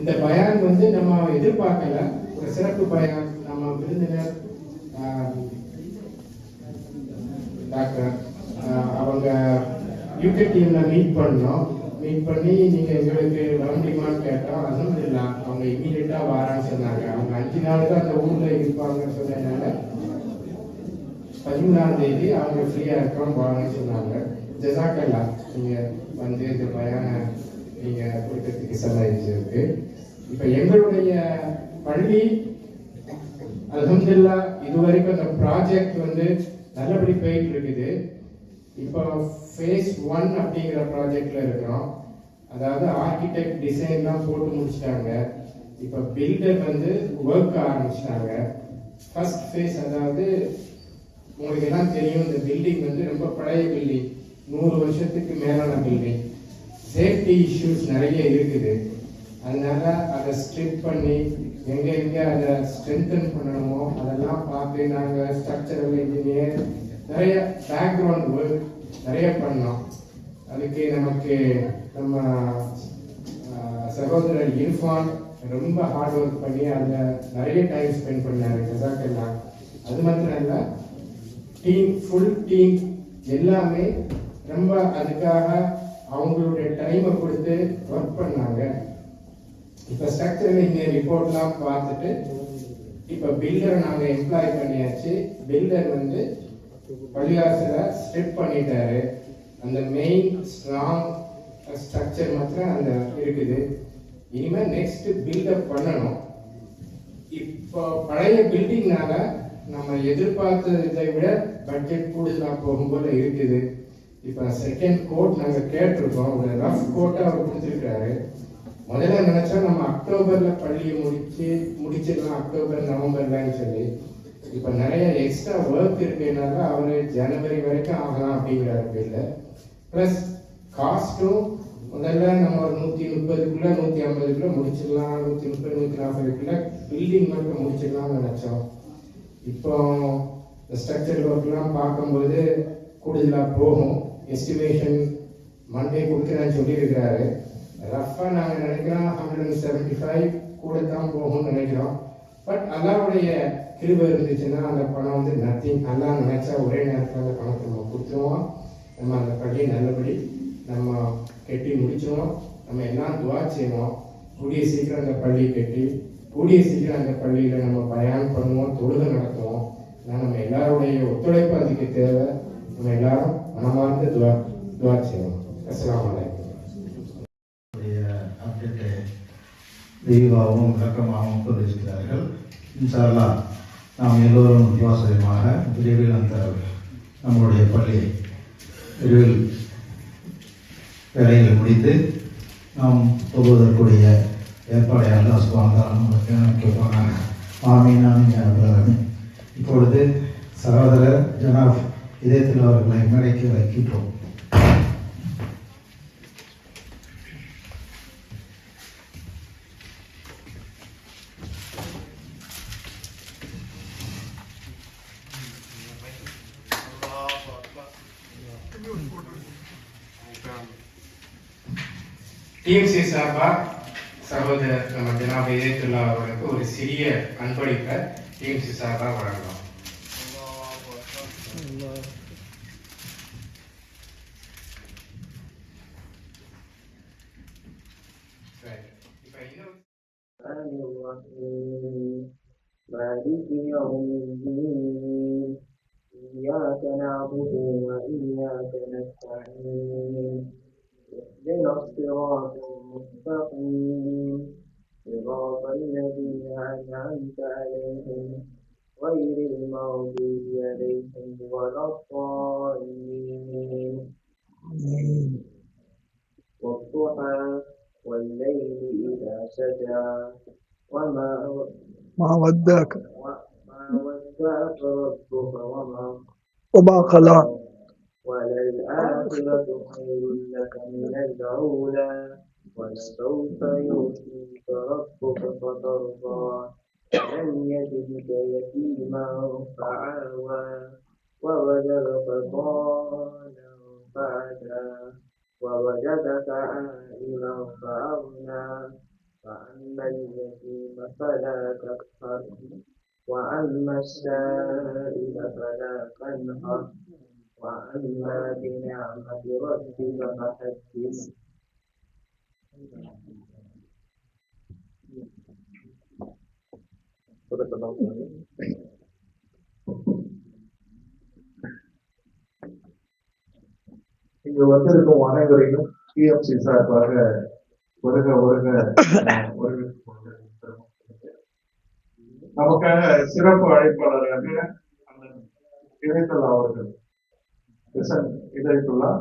இந்த பயான் வந்து நம்ம எதிர்பார்க்கல, ஒரு சிறப்பு பயான். நம்ம விருந்தினர் டாக்டர் அவங்க யூகே டீம்ல மீட் பண்ணோம். மீட் பண்ணி நீங்க எங்களுக்கு வர முடியுமான்னு கேட்டோம். அல்ஹம்துலில்லாஹ் அவங்க இமீடியட்டா வாரான்னு சொன்னாங்க. அவங்க 5 நாள் தான் அந்த ஊர்ல இருப்பாங்கன்னு சொன்னதுனால 13ஆம் தேதி அவங்க ஃப்ரீயா இருக்கோம் வாங்கன்னு சொன்னாங்க. ஜஸாக்கல்லாஹ் நீங்க வந்து இந்த பயான நீங்க கொடுக்கறதுக்கு செலவழிச்சிருக்கு. இப்ப எங்களுடைய பள்ளி அல்ஹம்துலில்லாஹ் இதுவரைக்கும் அந்த ப்ராஜெக்ட் வந்து நல்லபடி போயிட்டு இருக்குது. இப்போ ஃபேஸ் 1 அப்படிங்கிற ப்ராஜெக்ட்ல இருக்கிறோம். அதாவது ஆர்கிடெக்ட் டிசைன்லாம் போட்டு முடிச்சிட்டாங்க. இப்போ பில்டர் வந்து ஒர்க் ஆரம்பிச்சிட்டாங்க. ஃபர்ஸ்ட் ஃபேஸ், அதாவது உங்களுக்கு எல்லாம் தெரியும், இந்த பில்டிங் வந்து ரொம்ப பழைய பில்டிங், 100 வருஷத்துக்கு மேலான பில்டிங். சேஃப்டி இஷ்யூஸ் நிறைய இருக்குது. அதனால அதை ஸ்ட்ரிப் பண்ணி எங்க அதை ஸ்ட்ரென்தன் பண்ணணுமோ அதெல்லாம் பார்த்து நாங்கள் ஸ்ட்ரக்சரல் இன்ஜினியர் நிறைய பேக்ரவுண்ட் ஒர்க் நிறைய பண்ணோம். அதுக்கு நமக்கு நம்ம சகோதரர் இர்ஃபான் ரொம்ப ஹார்ட் ஒர்க் பண்ணி அதில் நிறைய டைம் ஸ்பெண்ட் பண்ணாரு. ஜஸாக்கல்லாஹ். அது மாத்திரம் இல்லை, டீம், ஃபுல் டீம் எல்லாமே ரொம்ப அதுக்காக அவங்களுடைய டைமை கொடுத்து ஒர்க் பண்ணாங்க. இப்போ ஸ்ட்ரக்சரல் இன்ஜினியர் ரிப்போர்ட்லாம் பார்த்துட்டு இப்போ பில்டரை நாங்கள் எம்ப்ளாய் பண்ணியாச்சு. பில்டர் வந்து பள்ளிவாசலை ஸ்ட்ரிப் பண்ணிட்டாரு. அந்த மெயின் ஸ்ட்ராங் ஸ்ட்ரக்சர் மாத்திரம் அந்த இருக்குது. இனிமேல் நெக்ஸ்ட் பில்டப் பண்ணணும். இப்போ பழைய பில்டிங்னால நம்ம எதிர்பார்த்ததை விட பட்ஜெட் கூடுதலாக போகும்போது இருக்குது. இப்போ செகண்ட் கோட் நாங்கள் கேட்டிருக்கோம். ஒரு ரஃப் கோட்டை அவர் கொடுத்துருக்காரு. முதல்ல நினைச்சா நம்ம அக்டோபர்ல பள்ளியை முடிச்சிடலாம், அக்டோபர் நவம்பர்லன்னு சொல்லி. இப்போ நிறைய எக்ஸ்ட்ரா ஒர்க் இருக்குனால அவரு ஜனவரி வரைக்கும் ஆகலாம் அப்படிங்கிறாரு பில்டர். ப்ளஸ் காஸ்ட்டும் முதல்ல நம்ம ஒரு 130க்குள்ள 150க்குள்ள முடிச்சிடலாம், 130 140க்குள்ள பில்டிங் மட்டும் முடிச்சிடலாம்னு நினைச்சோம். இப்போ இந்த ஸ்ட்ரக்சர் ஒர்க்லாம் பார்க்கும்போது கூடுதலாக போகும். எஸ்டிமேஷன் மண்டே கொடுக்குறேன்னு சொல்லியிருக்கிறாரு. ரஃபாக நாங்கள் நினைக்கிறோம் 175 கூட தான் போகும்னு நினைக்கிறோம். பட் அல்லாவுடைய கிருபை இருந்துச்சுன்னா அந்த பணம் வந்து நத்திங். அல்லா நினைச்சா ஒரே நேரத்தில் அந்த பணத்தை நம்ம கொடுத்துருவோம். நம்ம அந்த பள்ளியை நல்லபடி நம்ம கட்டி முடிச்சிடுவோம். நம்ம எல்லாம் துவா செய்வோம். கூடிய சீக்கிரம் அந்த பள்ளியை கட்டி கூடிய சீக்கிரம் அந்த பள்ளியில் நம்ம பயான் பண்ணுவோம், தொழுகை நடத்துவோம். ஆனால் நம்ம எல்லாருடைய ஒத்துழைப்பு அதுக்கு தேவை. நம்ம எல்லாரும் மனமார்ந்து துவா செய்வோம். அஸ்ஸலாமு அலைக்கும். தெளிவாகவும் விளக்கமாகவும் சொல்லியிருக்கிறார்கள். இன்ஷா அல்லாஹ் நாம் எல்லோரும் விசுவாசமாக விரைவில் அந்த நம்முடைய பள்ளி விரைவில் வேலைகளை முடித்து நாம் போவதற்குரிய ஏற்பாடை அல்லாஹ் சுப்ஹானஹு வ தஆலா நமக்கு கேட்பாங்க. ஆமீன் ஆமீன் யா ரப்பல் ஆலமீன். இப்பொழுது சகோதரர் ஜனாப் இதயத்தில் அவர்களை மேடைக்கு வைக்கின்றோம். டிஎம்சி சார்பா சகோதரர் நம்ம ஜனாப் இதயத்துல்லா அவர்களுக்கு ஒரு சிறிய அன்பளிப்பை டிஎம்சி சார்பா வழங்கலாம். مالك يوم الدين إياك نعبد وإياك نستعين اهدنا الصراط المستقيم صراط الذين أنعمت عليهم غير المغضوب عليهم ولا الضالين والضحى والليل إذا سجى وما وداك ربك وما قلى وللآخرة خير لك من الأولى ولسوف يؤتيك ربك فترضى لم يجدك يتيما فآوى ووجدك ضالا فهدى ووجدك عائلا فأغنى فأما اليتيم فلا تقهر وأما السائل فلا تنهر وأما بنعمة ربك فحدث. இங்கு வந்திருக்கும் அனைவரையும் டிஎம்சி சார்பாக வருக வருக நமக்காக சிறப்பு அழைப்பாளராக இதைத்துல்லா அவர்கள் இதைத்துல்லா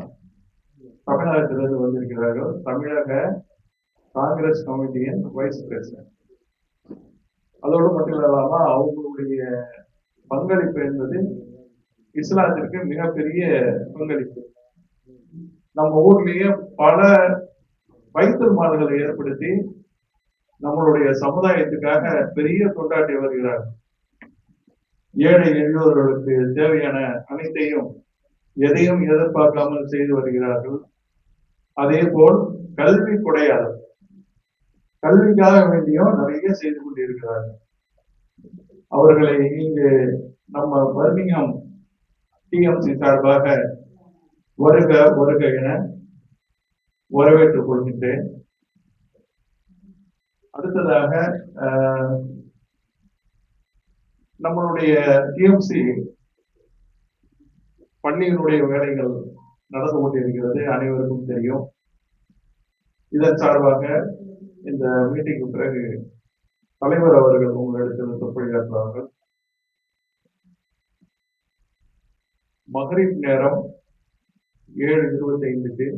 தமிழகத்திலிருந்து வந்திருக்கிறார்கள். தமிழக காங்கிரஸ் கமிட்டியின் வைஸ் பிரசிடன்ட். அதோடு மட்டும் இல்லாம அவங்களுடைய பங்களிப்பு என்பது இஸ்லாத்திற்கு மிகப்பெரிய பங்களிப்பு. நம்ம ஊர்லயே பல பைத்துல் மால்களை ஏற்படுத்தி நம்மளுடைய சமுதாயத்துக்காக பெரிய தொண்டாற்றி வருகிறார். ஏழை எளியோர்களுக்கு தேவையான அனைத்தையும் எதையும் எதிர்பார்க்காமல் செய்து வருகிறார்கள். அதே போல் கல்வி கொடையாளர், கல்விக்காக வேண்டியும் நிறைய செய்து கொண்டிருக்கிறார்கள். அவர்களை இங்கு நம்ம பர்மிங்ஹாம் டிஎம்சி சார்பாக வருக வருக என வரவேற்றுக் கொள்கின்றேன். அடுத்ததாக நம்மளுடைய டிஎம்சி பள்ளியினுடைய வேலைகள் நடந்து கொண்டிருக்கிறது, அனைவருக்கும் தெரியும். இதன் சார்பாக இந்த மீட்டிங்கு பிறகு தலைவர் அவர்கள் உங்களிடத்தில் சொற்பொழியாற்றுவார்கள். மகரிப் நேரம் 7:25.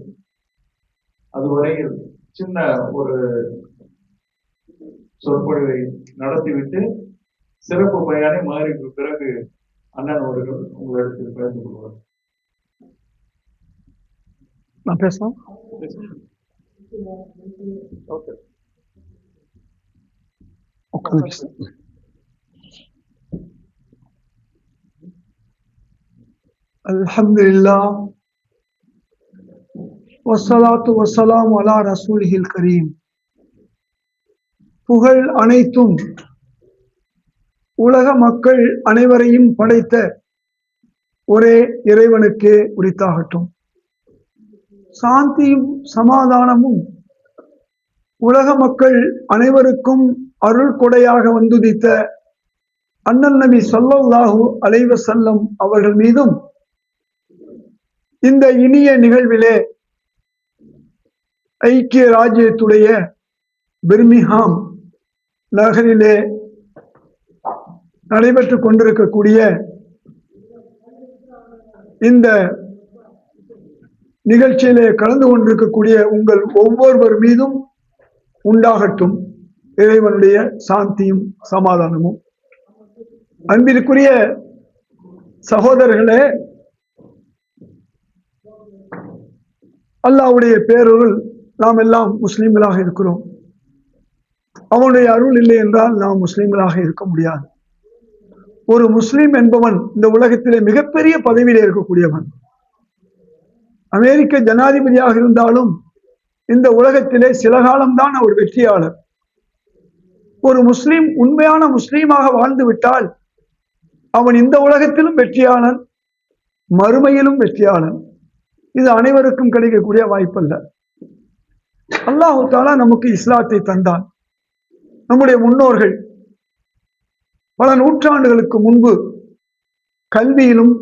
அதுவரையில் சின்ன ஒரு சொற்பொழிவை நடத்திவிட்டு சிறப்பு பயானை மகரிப்புக்கு பிறகு அண்ணன் அவர்கள் உங்களிடத்தில் பகிர்ந்து கொள்வார். நான் பேசலாம். அல்ஹம்துலில்லாஹ் வஸ்ஸலாத்து வஸ்ஸலாமு அலா ரசூலிஹில் கரீம். புகழ் அனைத்தும் உலக மக்கள் அனைவரையும் படைத்த ஒரே இறைவனுக்கே உரித்தாகட்டும். சாந்தியும் சமாதானமும் உலக மக்கள் அனைவருக்கும் அருள் கொடையாக வந்துதித்த அண்ணல் நபி ஸல்லல்லாஹு அலைஹி வஸல்லம் அவர்கள் மீதும் இந்த இனிய நிகழ்விலே ஐக்கிய ராஜ்யத்துடைய பிர்மிங்ஹாம் நகரிலே நடைபெற்றுக் கொண்டிருக்கக்கூடிய இந்த நிகழ்ச்சியிலே கலந்து கொண்டிருக்கக்கூடிய உங்கள் ஒவ்வொருவர் மீதும் உண்டாகட்டும் இறைவனுடைய சாந்தியும் சமாதானமும். அன்பிற்குரிய சகோதரர்களே, அல்லாஹ்வுடைய பேரருள் நாம் எல்லாம் முஸ்லிம்களாக இருக்கிறோம். அவனுடைய அருள் இல்லை என்றால் நாம் முஸ்லிம்களாக இருக்க முடியாது. ஒரு முஸ்லிம் என்பவன் இந்த உலகத்திலே மிகப்பெரிய பதவியிலே இருக்கக்கூடியவன். அமெரிக்க ஜனாதிபதியாக இருந்தாலும் இந்த உலகத்திலே சில காலம்தான் அவர் வெற்றியாளர். ஒரு முஸ்லிம் உண்மையான முஸ்லீமாக வாழ்ந்து விட்டால் அவன் இந்த உலகத்திலும் வெற்றியாளன், மறுமையிலும் வெற்றியாளன். இது அனைவருக்கும் கிடைக்கக்கூடிய வாய்ப்பல்ல. அல்லாஹ் தஆலா நமக்கு இஸ்லாத்தை தந்தான். நம்முடைய முன்னோர்கள் பல நூற்றாண்டுகளுக்கு முன்பு கல்வியிலும்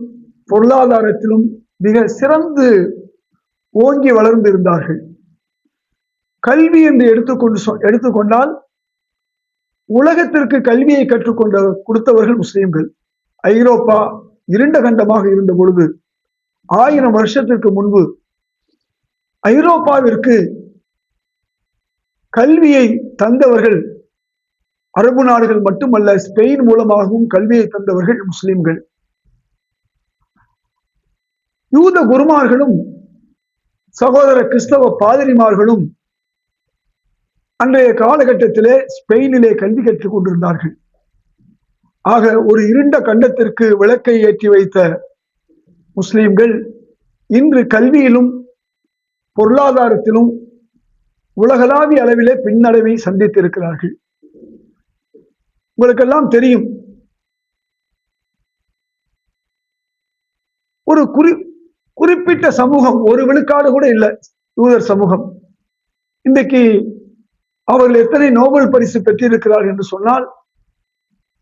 பொருளாதாரத்திலும் மிக சிறந்து ஓங்கி வளர்ந்திருந்தார்கள். கல்வி என்று எடுத்துக்கொண்டால் உலகத்திற்கு கல்வியை கற்றுக்கொண்ட கொடுத்தவர்கள் முஸ்லிம்கள். ஐரோப்பா இருண்ட கண்டமாக இருந்த பொழுது 1000 வருஷத்திற்கு முன்பு ஐரோப்பாவிற்கு கல்வியை தந்தவர்கள் அரபு நாடுகள் மட்டுமல்ல, ஸ்பெயின் மூலமாகவும் கல்வியை தந்தவர்கள் முஸ்லிம்கள். யூத குருமார்களும் சகோதர கிறிஸ்தவ பாதிரிமார்களும் அன்றைய காலகட்டத்திலே ஸ்பெயினிலே கல்வி கற்றுக் கொண்டிருந்தார்கள். ஆக ஒரு இருண்ட கண்டத்திற்கு விளக்கை ஏற்றி வைத்த முஸ்லிம்கள் இன்று கல்வியிலும் பொருளாதாரத்திலும் உலகளாவிய அளவிலே பின்னடைவை சந்தித்திருக்கிறார்கள். உங்களுக்கெல்லாம் தெரியும், ஒரு குறிப்பிட்ட சமூகம், ஒரு விழுக்காடு கூட இல்லை யூதர் சமூகம், இன்றைக்கு அவர்கள் எத்தனை நோபல் பரிசு பெற்றிருக்கிறார்கள் என்று சொன்னால்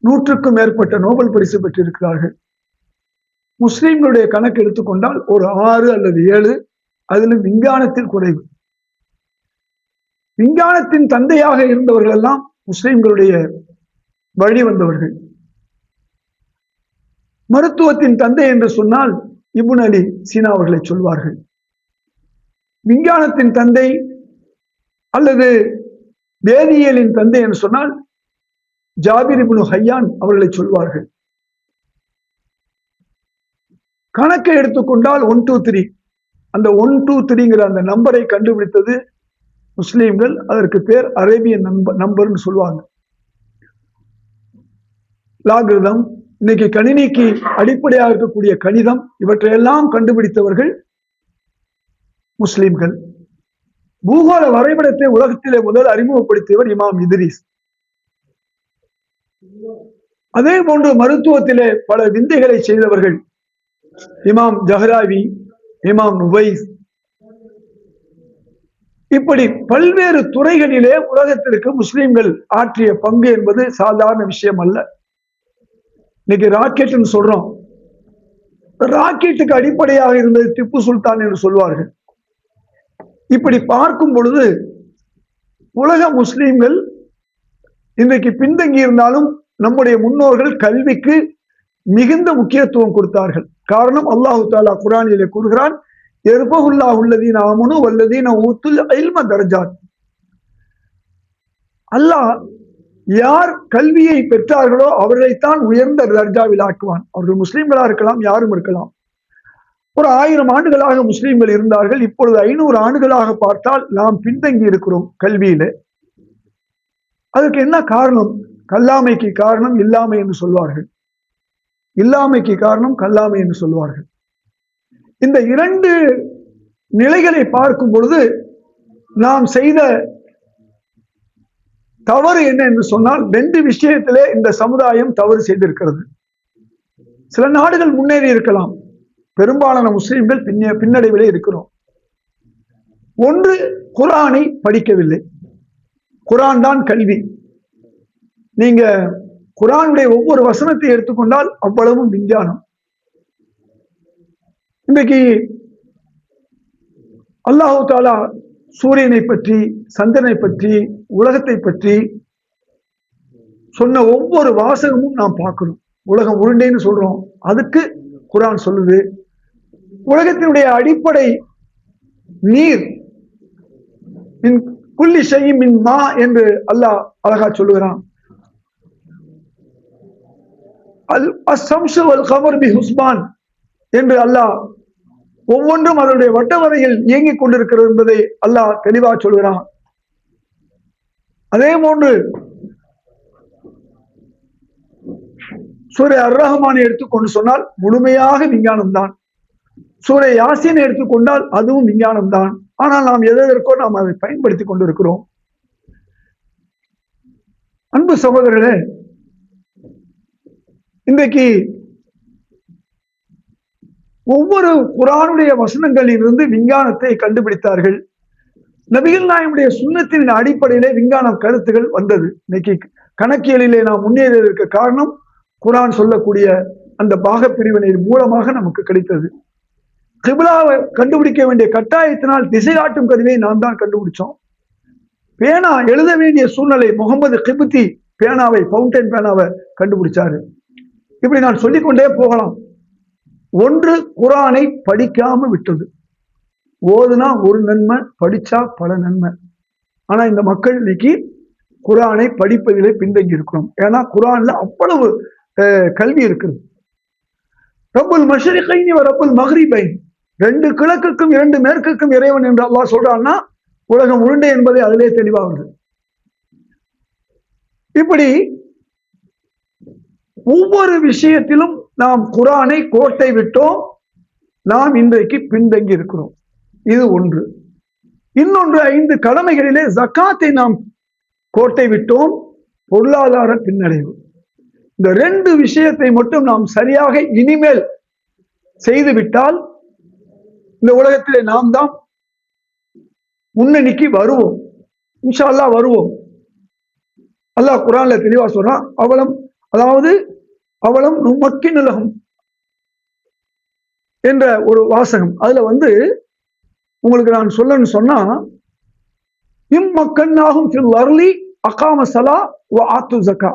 100க்கும் மேற்பட்ட நோபல் பரிசு பெற்றிருக்கிறார்கள். முஸ்லிம்களுடைய கணக்கு எடுத்துக்கொண்டால் ஒரு 6 அல்லது 7, அதிலும் விஞ்ஞானத்தில் குறைவு. விஞ்ஞானத்தின் தந்தையாக இருந்தவர்கள் எல்லாம் முஸ்லிம்களுடைய வழி வந்தவர்கள். மருத்துவத்தின் தந்தை என்று சொன்னால் இப்னு அலி சீனா அவர்களை சொல்வார்கள். விஞ்ஞானத்தின் தந்தை அல்லது வேதியியலின் தந்தை என்று சொன்னால் ஜாபிர் இப்னு ஹையான் அவர்களை சொல்வார்கள். கணக்கை எடுத்துக்கொண்டால் 1 2 3, அந்த 1 2 3ங்கிற அந்த நம்பரை கண்டுபிடித்தது முஸ்லீம்கள். அதற்கு பேர் அரேபியன் நம்பர்னு சொல்லுவாங்க. லாகிருதம், இன்னைக்கு கணினிக்கு அடிப்படையாக இருக்கக்கூடிய கணிதம், இவற்றையெல்லாம் கண்டுபிடித்தவர்கள் முஸ்லிம்கள். பூகோள வரைபடத்தை உலகத்திலே முதல் அறிமுகப்படுத்தியவர் இமாம் இத்ரீஸ். அதே போன்று மருத்துவத்திலே பல விந்தைகளை செய்தவர்கள் இமாம் ஜஹ்ராவி, இமாம் நுவைஸ். இப்படி பல்வேறு துறைகளிலே உலகத்திற்கு முஸ்லிம்கள் ஆற்றிய பங்கு என்பது சாதாரண விஷயம் அல்ல. இன்னைக்கு ராக்கெட்னு சொல்றோம், ராக்கெட்டுக்கு அடிப்படையாக இருந்தது திப்பு சுல்தான் என்று சொல்வார்கள். இப்படி பார்க்கும் பொழுது உலக முஸ்லிம்கள் இன்றைக்கு பின்தங்கி இருந்தாலும் நம்முடைய முன்னோர்கள் கல்விக்கு மிகுந்த முக்கியத்துவம் கொடுத்தார்கள். காரணம், அல்லாஹு தாலா குர்ஆனிலே கூறுகிறான், யர்ஃபஉல்லாஹு அல்லதீன ஆமனு வல்லதீன ஊத்துல் இல்ம தரஜாத். அல்லாஹ் யார் கல்வியை பெற்றார்களோ அவர்களைத்தான் உயர்ந்த தர்ஜாவில் ஆக்குவான். அவர்கள் முஸ்லிம்களா இருக்கலாம், யாரும் இருக்கலாம். ஒரு 1000 ஆண்டுகளாக முஸ்லிம்கள் இருந்தார்கள். இப்பொழுது 500 ஆண்டுகளாக பார்த்தால் நாம் பின்தங்கி இருக்கிறோம் கல்வியில. அதுக்கு என்ன காரணம்? கல்லாமைக்கு காரணம் இல்லாமை என்று சொல்வார்கள். இல்லாமைக்கு காரணம் கல்லாமை என்று சொல்வார்கள். இந்த 2 நிலைகளை பார்க்கும் பொழுது நாம் செய்த தவறு என்ன என்று சொன்னால், 2 விஷயத்திலே இந்த சமுதாயம் தவறு செய்திருக்கிறது. சில நாடுகள் முன்னேறி இருக்கலாம், பெரும்பாலான முஸ்லிம்கள் பின்னடைவிலே இருக்கிறோம். ஒன்று, குர்ஆனை படிக்கவில்லை. குர்ஆன் தான் கல்வி. நீங்க குர்ஆனுடைய ஒவ்வொரு வசனத்தை எடுத்துக்கொண்டால் அவ்வளவும் விஞ்ஞானம். இன்றைக்கு அல்லாஹு தாலா சூரியனை பற்றி, சந்திரனை பற்றி, உலகத்தை பற்றி சொன்ன ஒவ்வொரு வாசகமும் நாம் பார்க்கணும். உலகம் உருண்டைன்னு சொல்றோம், அதுக்கு குர்ஆன் சொல்லுது. உலகத்தினுடைய அடிப்படை நீர், மின் குல்லி ஷைஇன் மின் மா என்று அல்லாஹ் அழகா சொல்லுகிறான். அஸ்ஸம்ஸு வல் கமர் பி ஹுஸ்பான் என்று அல்லாஹ் ஒவ்வொன்றும் அதனுடைய வட்டவரையில் இயங்கிக் கொண்டிருக்கிறது என்பதை அல்லாஹ் தெளிவாக சொல்கிறான். அதே போன்று சூரே அர்-ரஹ்மானை எடுத்துக்கொண்டு சொன்னால் முழுமையாக விஞ்ஞானம் தான். சூரே யாசீனை எடுத்துக்கொண்டால் அதுவும் விஞ்ஞானம் தான். ஆனால் நாம் எதற்கோ நாம் அதை பயன்படுத்தி கொண்டிருக்கிறோம். அன்பு சகோதரர்களே, இன்றைக்கு ஒவ்வொரு குர்ஆனுடைய வசனங்களிலிருந்து விஞ்ஞானத்தை கண்டுபிடித்தார்கள். நபிகள் நாயகமுடைய சுன்னத்தின் அடிப்படையிலே விஞ்ஞான கருத்துகள் வந்தது. இன்னைக்கு கணக்கியலிலே நாம் முன்னேறியதற்கு காரணம் குர்ஆன் சொல்லக்கூடிய அந்த பாகப்பிரிவினை மூலமாக நமக்கு கிடைத்தது. கிப்லாவை கண்டுபிடிக்க வேண்டிய கட்டாயத்தினால் திசை காட்டும் கருவியை நாம் தான் கண்டுபிடிச்சோம். பேனா எழுத வேண்டிய சூழ்நிலை, முகமது கிப்தி பேனாவை, ஃபவுண்டைன் பேனாவை கண்டுபிடிச்சாரு. இப்படி நான் சொல்லிக்கொண்டே போகலாம். ஒன்று, குர்ஆனை படிக்காம விட்டது. ஓதுனா ஒரு நன்மை, படிச்சா பல நன்மை. ஆனா இந்த மக்கள் இன்னைக்கு குர்ஆனை படிப்பதிலே பின்தங்கி இருக்கிறோம். ஏன்னா குர்ஆன்ல அவ்வளவு கல்வி இருக்குது. ரப்புல் மஷ்ரிகைனி வ ரப்புல் மக்ரிபைன், 2 கிழக்குக்கும் 2 மேற்குக்கும் இறைவன் என்று அல்லாஹ் சொல்றான்னா உலகம் உருண்டை என்பதை அதிலே தெளிவாகுது. இப்படி ஒவ்வொரு விஷயத்திலும் நாம் குர்ஆனை கோட்டை விட்டோம். நாம் இன்றைக்கு பின்தங்கி இருக்கிறோம். இது ஒன்று. இன்னொன்று 5 கடமைகளிலே ஜக்காத்தை நாம் கோட்டை விட்டோம், பொருளாதார பின்னடைவு. இந்த 2 விஷயத்தை மட்டும் நாம் சரியாக இனிமேல் செய்துவிட்டால் இந்த உலகத்திலே நாம் தான் முன்னணிக்கு வருவோம், இன்ஷா அல்லாஹ் வருவோம். அல்லாஹ் குர்ஆன்ல தெளிவா சொல்றான், அவலம் நுமக்கினுலகம் என்ற ஒரு வாசகம். அதுல உங்களுக்கு நான் சொல்லணும்னு சொன்னா, இம்மக்கன்னாகும் ஃபில் அர்லி அகாம ஸலா வ ஆத்து ஸக்கா.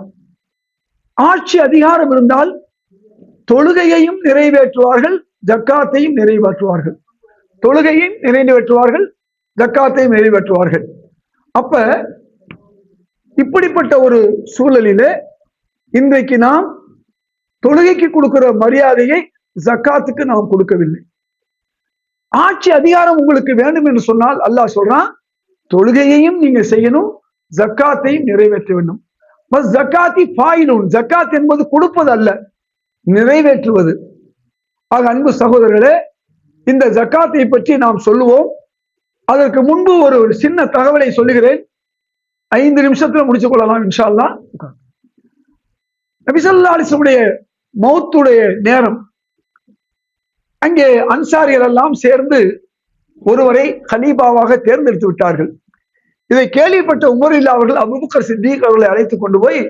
ஆட்சி அதிகாரம் இருந்தால் தொழுகையையும் நிறைவேற்றுவார்கள், ஜக்காத்தையும் நிறைவேற்றுவார்கள். தொழுகையும் நிறைவேற்றுவார்கள், ஜக்காத்தையும் நிறைவேற்றுவார்கள். அப்ப இப்படிப்பட்ட ஒரு சூழலிலே இன்றைக்கு நாம் தொழுகைக்கு கொடுக்கிற மரியாதையை ஜக்காத்துக்கு நாம் கொடுக்கவில்லை. ஆட்சி அதிகாரம் உங்களுக்கு வேண்டும் என்று சொன்னால் அல்லாஹ் சொல்றான், தொழுகையையும் நீங்க செய்யணும், ஜக்காத்தையும் நிறைவேற்ற வேண்டும். பஸ் ஜக்காத்தி ஃபாயிலுன், ஜக்காத் என்பது கொடுப்பது அல்ல, நிறைவேற்றுவது. ஆக அன்பு சகோதரர்களே, இந்த ஜக்காத்தை பற்றி நாம் சொல்லுவோம். அதற்கு முன்பு ஒரு சின்ன தகவலை சொல்லுகிறேன், 5 நிமிஷத்துல முடிச்சு கொள்ளலாம் இன்ஷா அல்லாஹ். நபி ஸல்லல்லாஹு அலைஹி வஸல்லம் மௌத்துடைய நேரம், அங்கே அன்சாரிகள் எல்லாம் சேர்ந்து ஒருவரை கலீபாவாக தேர்ந்தெடுத்து விட்டார்கள். இதை கேள்விப்பட்ட உமரில் அவர்கள் அபூபக்கர் சித்திக் அவர்களை அழைத்துக் கொண்டு போய்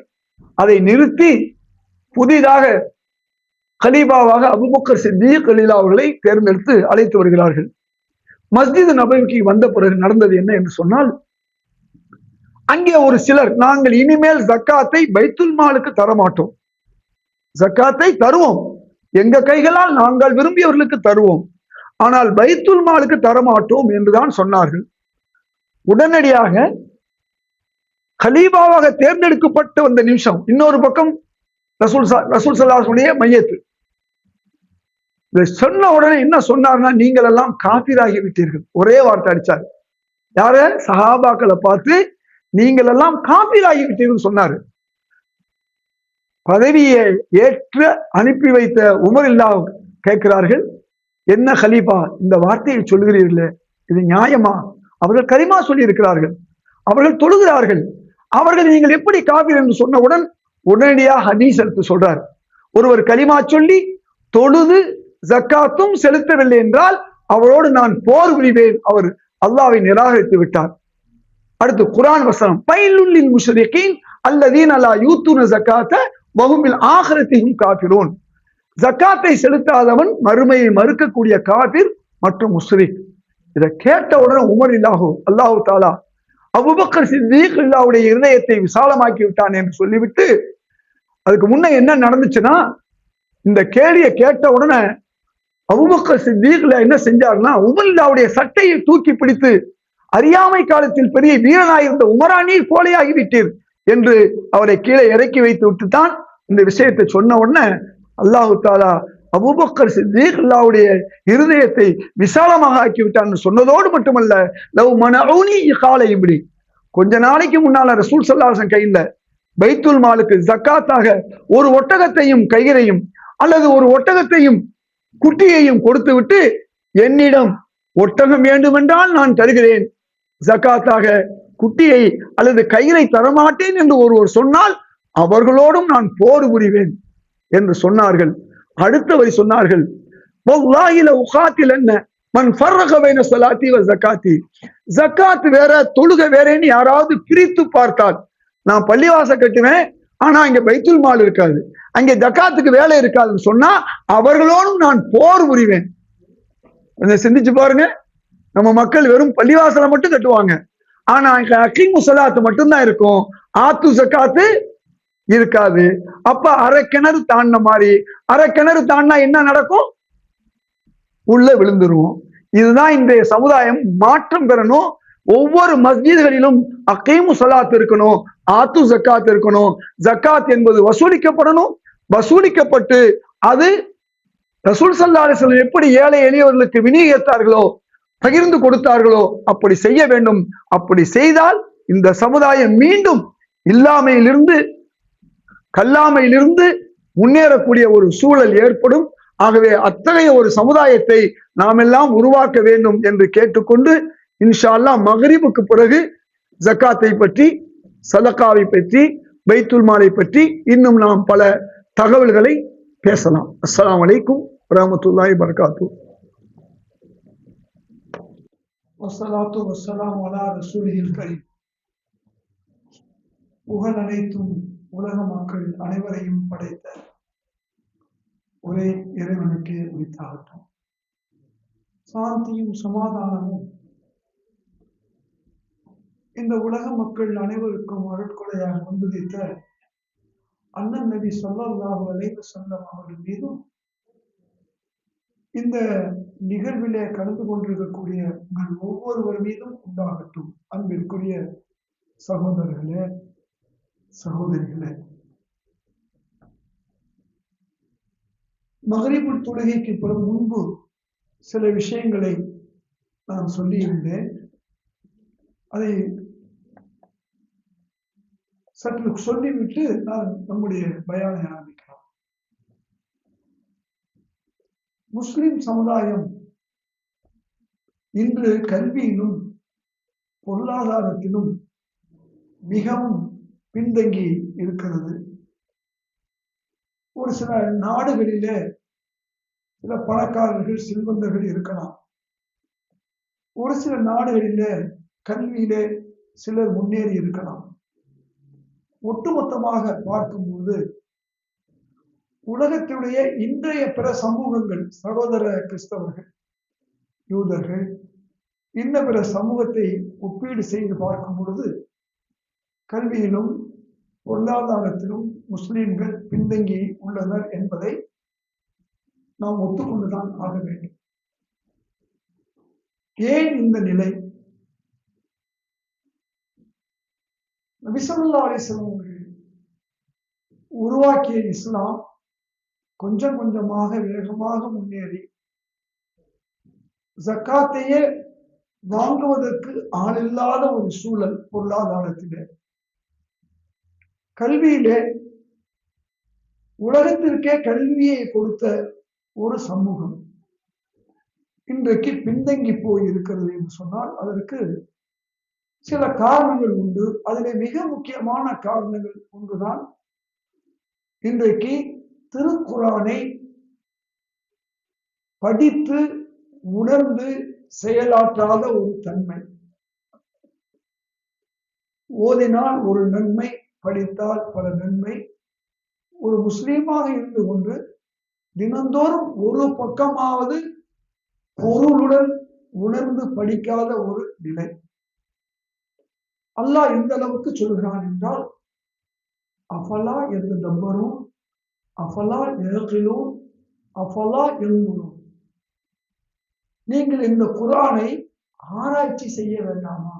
அதை நிறுத்தி புதிதாக கலீபாவாக அபூபக்கர் சித்திக் அவர்களை தேர்ந்தெடுத்து அழைத்து வருகிறார்கள். மஸ்ஜித் நபவிக்கு வந்த பிறகு நடந்தது என்ன என்று சொன்னால், அங்கே ஒரு சிலர், நாங்கள் இனிமேல் ஜக்காத்தை பைத்துல் மாலுக்கு தரமாட்டோம், ஜக்காத்தை தருவோம், எங்க கைகளால் நாங்கள் விரும்பியவர்களுக்கு தருவோம், ஆனால் பைத்துல் மாலுக்கு தரமாட்டோம் என்றுதான் சொன்னார்கள். உடனடியாக கலீபாவாக தேர்ந்தெடுக்கப்பட்ட வந்த நிமிஷம், இன்னொரு பக்கம் ரசூல் ஸல்லல்லாஹு அலைஹி மையத்து. இதை சொன்ன உடனே என்ன சொன்னார்னா, நீங்கள் எல்லாம் காபிராகி விட்டீர்கள். ஒரே வார்த்தை அடிச்சார். யார? சஹாபாக்களை பார்த்து நீங்கள் எல்லாம் காபிராகி விட்டீர்கள் சொன்னாரு. பதவியை ஏற்று அனுப்பி வைத்த உமர் இல்லா கேட்கிறார்கள், என்ன கலீஃபா இந்த வார்த்தையை சொல்கிறீர்களே, இது நியாயமா? அவர்கள் கலிமா சொல்லி இருக்கிறார்கள், அவர்கள் தொழுகிறார்கள், அவர்கள் நீங்கள் எப்படி காபீர் என்று சொன்னவுடன் உடனடியாக ஹதீஸ் எடுத்து சொல்றார். ஒருவர் கலிமா சொல்லி தொழுது ஜக்காத்தும் செலுத்தவில்லை என்றால் அவரோடு நான் போர் புரிவேன், அவர் அல்லாஹ்வை நிராகரித்து விட்டார். அடுத்து குர்ஆன் வசனம், பைலுல் லில் முஷ்ரிகீன் அல்லதீன லா யூத்துன ஸகாத்த வஹும் பில் ஆகிரத்திஹிம் காஃபிரூன். ஜக்காத்தை செலுத்தாதவன் மறுமையை மறுக்கக்கூடிய காபிர் மற்றும் முஸ்ரிக். இதை கேட்ட உடனே உமர் அல்லாஹு தாலா அபூபக்கர் சித்திக் அல்லாஹ்வுடைய இருதயத்தை விசாலமாக்கி விட்டான் என்று சொல்லிவிட்டு, அதுக்கு முன்ன என்ன நடந்துச்சுன்னா, இந்த கேள்வியை கேட்ட உடனே அபூபக்கர் சித்திக் என்ன செஞ்சாருன்னா, உமர் அல்லாஹ்வுடைய சட்டையை தூக்கி பிடித்து, அறியாமை காலத்தில் பெரிய வீரனாயிருந்த உமரா நீர் கோழையாகி விட்டீர் என்று அவரை கீழே இறக்கி வைத்து விட்டுத்தான் இந்த விஷயத்தை சொன்ன உடனே அல்லாஹு தாலா அபூபக்கர் சித்திக் அல்லாஹ்வுடைய இருதயத்தை விசாலமாக ஆக்கி விட்டான்னு சொன்னதோடு மட்டுமல்ல, லவ் மனஊனி காலை, இப்படி கொஞ்ச நாளைக்கு முன்னால ரசூல் ஸல்லல்லாஹு அலைஹி வஸல்லம் கையில பைத்துல் மாலுக்கு ஜக்காத்தாக ஒரு ஒட்டகத்தையும் கயிறையும் அல்லது ஒரு ஒட்டகத்தையும் குட்டியையும் கொடுத்து விட்டு, என்னிடம் ஒட்டகம் வேண்டுமென்றால் நான் தருகிறேன், ஜக்காத்தாக குட்டியை அல்லது கயிறை தரமாட்டேன் என்று ஒருவர் சொன்னால் அவர்களோடும் நான் போர் புரிவேன் என்று சொன்னார்கள். அடுத்த வரி சொன்னார்கள், வல்லாஹி லா உகாத்திலன்ன மன் ஃபர்ரக பைன ஸலாத்தி வ ஸகாத்தி. ஜக்காத் வேற தொழுகை வேறேன்னு யாராவது பிரித்து பார்த்தால், நான் பள்ளிவாச கட்டுவேன் ஆனா இங்க பைத்துல் மால் இருக்காது, அங்கே ஜக்காத்துக்கு வேலை இருக்காதுன்னு சொன்னா அவர்களோடும் நான் போர் புரிவேன். கொஞ்சம் சிந்திச்சு பாருங்க, நம்ம மக்கள் வெறும் பள்ளிவாசலை மட்டும் கட்டுவாங்க, ஆனா அகீமு ஸலாத் மட்டும்தான் இருக்கும், ஆத்து ஜக்காத்து இருக்காது. அப்ப அரை கிணறு தாண்டின மாதிரி, அரை கிணறு தாண்டினா என்ன நடக்கும்? உள்ள விழுந்துருவோம். இதுதான் இன்றைய சமுதாயம் மாற்றம் பெறணும். ஒவ்வொரு மஸ்ஜிதுகளிலும் அகீமு ஸலாத் இருக்கணும், ஆத்து ஜக்காத் இருக்கணும். ஜக்காத் என்பது வசூலிக்கப்படணும், வசூலிக்கப்பட்டு அது ரசூல் ஸல்லல்லாஹு அலைஹி வஸல்லம் எப்படி ஏழை எளியவர்களுக்கு விநியோகித்தார்களோ, பகிர்ந்து கொடுத்தார்களோ அப்படி செய்ய வேண்டும். அப்படி செய்தால் இந்த சமுதாயம் மீண்டும் இல்லாமையிலிருந்து கல்லாமையிலிருந்து முன்னேறக்கூடிய ஒரு சூழல் ஏற்படும். ஆகவே அத்தகைய ஒரு சமுதாயத்தை நாம் எல்லாம் உருவாக்க வேண்டும் என்று கேட்டுக்கொண்டு இன்ஷா அல்லாஹ் மக்ரிபுக்கு பிறகு ஜக்காத்தை பற்றி, சதகாவை பற்றி, பைத்துல் மாலை பற்றி இன்னும் நாம் பல தகவல்களை பேசலாம். அஸ்ஸலாமு அலைக்கும் வரஹ்மத்துல்லாஹி வபரகாத்துஹு. வஸ்ஸலாத்து வஸ்ஸலாமு அலா ரசூலில் கரீம். புகழ் அனைத்தும் உலக மக்கள் அனைவரையும் படைத்த ஒரே இறைவனுக்கு உரித்தாகட்டும். சாந்தியும் சமாதானமும் இந்த உலக மக்கள் அனைவருக்கும் அருட்கொடையாக வந்துதித்த அண்ணன் நபி ஸல்லல்லாஹு அலைஹி வஸல்லம் அவர்கள் மீதும், இந்த நிகழ்விலே கலந்து கொண்டிருக்கக்கூடிய உங்கள் ஒவ்வொருவர் மீதும் உண்டாகட்டும். அன்பிற்குரிய சகோதரர்களே, சகோதரிகளே, மக்ரிபுல் தொழுகைக்கு முன்பு சில விஷயங்களை நான் சொல்லியிருந்தேன். அதை சற்று சொல்லிவிட்டு நான் நம்முடைய பயானை ஆரம்பிக்கலாம். முஸ்லிம் சமுதாயம் இன்று கல்வியிலும் பொருளாதாரத்திலும் மிகவும் பின்தங்கி இருக்கிறது. ஒரு சில நாடுகளிலே சில பணக்காரர்கள், செல்வந்தர்கள் இருக்கலாம். ஒரு சில நாடுகளிலே கல்வியிலே சிலர் முன்னேறி இருக்கலாம். ஒட்டுமொத்தமாக பார்க்கும்போது உலகத்தினுடைய இன்றைய பிற சமூகங்கள், சகோதர கிறிஸ்தவர்கள், யூதர்கள், இன்ன பிற சமூகத்தை ஒப்பீடு செய்து பார்க்கும் பொழுது கல்வியிலும் பொருளாதாரத்திலும் முஸ்லிம்கள் பின்தங்கி உள்ளனர் என்பதை நாம் ஒத்துக்கொண்டுதான் ஆக வேண்டும். ஏன் இந்த நிலை? நபி ஸல்லல்லாஹு அலைஹி வஸல்லம் அவர்கள் உருவாக்கிய இஸ்லாம் கொஞ்சம் கொஞ்சமாக வேகமாக முன்னேறி ஜக்காத்தையே வாங்குவதற்கு ஆளில்லாத ஒரு சூழல் பொருளாதாரத்திலே, கல்வியிலே உலகத்திற்கே கல்வியை கொடுத்த ஒரு சமூகம் இன்றைக்கு பின்தங்கி போய் இருக்கிறது என்று சொன்னால் அதற்கு சில காரணங்கள் உண்டு. அதிலே மிக முக்கியமான காரணங்கள் ஒன்றுதான் இன்றைக்கு திருக்குர்ஆனை படித்து உணர்ந்து செயலாற்றாத ஒரு தன்மை. ஓதினால் ஒரு நன்மை, படித்தால் பல நன்மை. ஒரு முஸ்லீமாக இருந்து கொண்டு தினந்தோறும் ஒரு பக்கமாவது பொருளுடன் உணர்ந்து படிக்காத ஒரு நிலை. அல்லாஹ் எந்த அளவுக்கு சொல்கிறான் என்றால், அஃபலா யததப்பரூன் அஃபலா யஅகிலூன் அஃபலா யன்துரூன். நீங்கள் இந்த குர்ஆனை ஆராய்ச்சி செய்ய வேண்டாமா?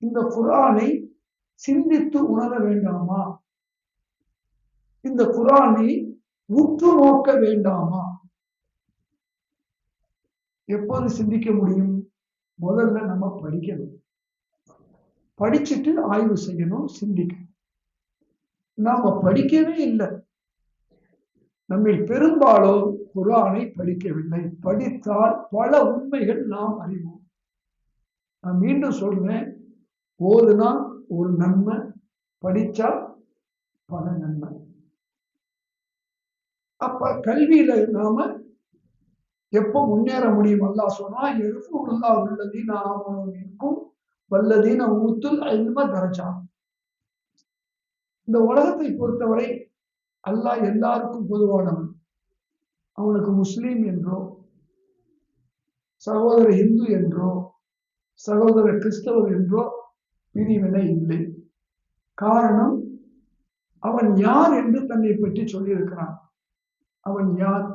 இந்த குர்ஆனை சிந்தித்து உணர வேண்டாமா? இந்த குர்ஆனை உற்று நோக்க வேண்டாமா? எப்போது சிந்திக்க முடியும்? முதல்ல நம்ம படிக்கணும். படிச்சுட்டு ஆய்வு செய்யணும், சிந்திக்கணும். நாம படிக்கவே இல்லை. நம்ம பெரும்பாலும் குர்ஆனை படிக்கவில்லை. படித்தால் பல உண்மைகள் நாம் அறிவோம். நான் மீண்டும் சொல்றேன், ஓதுனா ஒரு நன்மை, படிச்சா பல நன்மை. அப்ப கல்வியில நாம எப்போ முன்னேற முடியும்? அல்லாஹ் சொன்னா, யர்ஃபுல்லாஹு அல்லதீன ஆமனூ மின்கும் வல்லதீன ஊத்துல் இல்ம தரஜா. இந்த உலகத்தை பொறுத்தவரை அல்லாஹ் எல்லாருக்கும் பொதுவானவன். அவனுக்கு முஸ்லீம் என்றோ, சகோதர இந்து என்றோ, சகோதர கிறிஸ்தவர் என்றோ பிரிவினை இல்லை. காரணம், அவன் யார் என்று தன்னை பற்றி சொல்லியிருக்கிறான். அவன் யார்?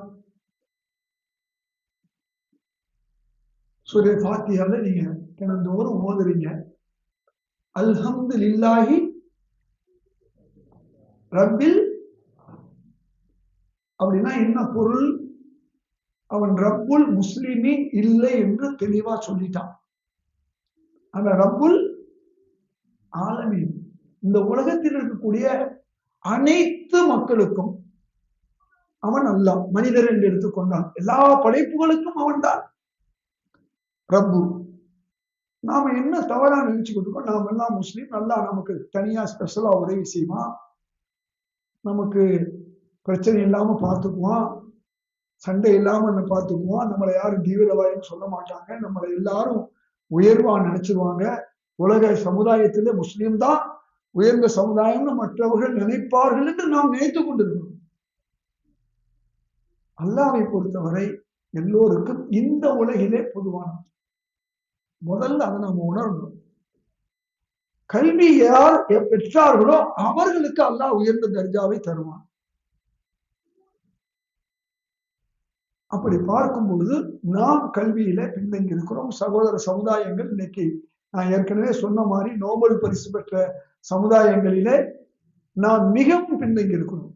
சூரா ஃபாத்திஹால நீங்க தினந்தோறும் ஓதுறீங்க, அல்ஹம்துலில்லாஹி ரப்பில். அப்படின்னா என்ன பொருள்? அவன் ரப்புல் முஸ்லிமீன் இல்லை என்று தெளிவா சொல்லிட்டான். அந்த ரப்புல் ஆலமீன், இந்த உலகத்தில் இருக்கக்கூடிய அனைத்து மக்களுக்கும் அவன் அல்லாஹ். மனிதர் என்று எடுத்துக்கொண்டான், எல்லா படைப்புகளுக்கும் அவன் தான் ரப்பு. நாம என்ன தவறா நினைச்சுக்கிட்டு இருக்கோம்? நாம எல்லாம் முஸ்லீம், நல்லா நமக்கு தனியா ஸ்பெஷலா உதவி செய்வான், நமக்கு பிரச்சனை இல்லாம பார்த்துக்குவான், சண்டை இல்லாம பார்த்துக்குவான், நம்மளை யாரும் தீவிரவாதின்னு சொல்ல மாட்டாங்க, நம்மளை எல்லாரும் உயர்வா நினைச்சிருவாங்க, உலக சமுதாயத்திலே முஸ்லீம் தான் உயர்ந்த சமுதாயம்னு மற்றவர்கள் நினைப்பார்கள் என்று நாம் நினைத்துக் கொண்டிருக்கிறோம். அல்லாஹ்வை பொறுத்தவரை எல்லோருக்கும் இந்த உலகிலே பொதுவானது. முதல்ல அதை நம்ம உணரணும். கல்வி யார் பெற்றார்களோ அவர்களுக்கு அல்லாஹ் உயர்ந்த தர்ஜாவை தருவான். அப்படி பார்க்கும் பொழுது நாம் கல்வியில பின்தங்கி இருக்கிறோம். சகோதர சமுதாயங்கள் இன்னைக்கு நான் ஏற்கனவே சொன்ன மாதிரி நோபல் பரிசு பெற்ற சமுதாயங்களிலே நாம் மிகவும் பின்தங்கி இருக்கிறோம்.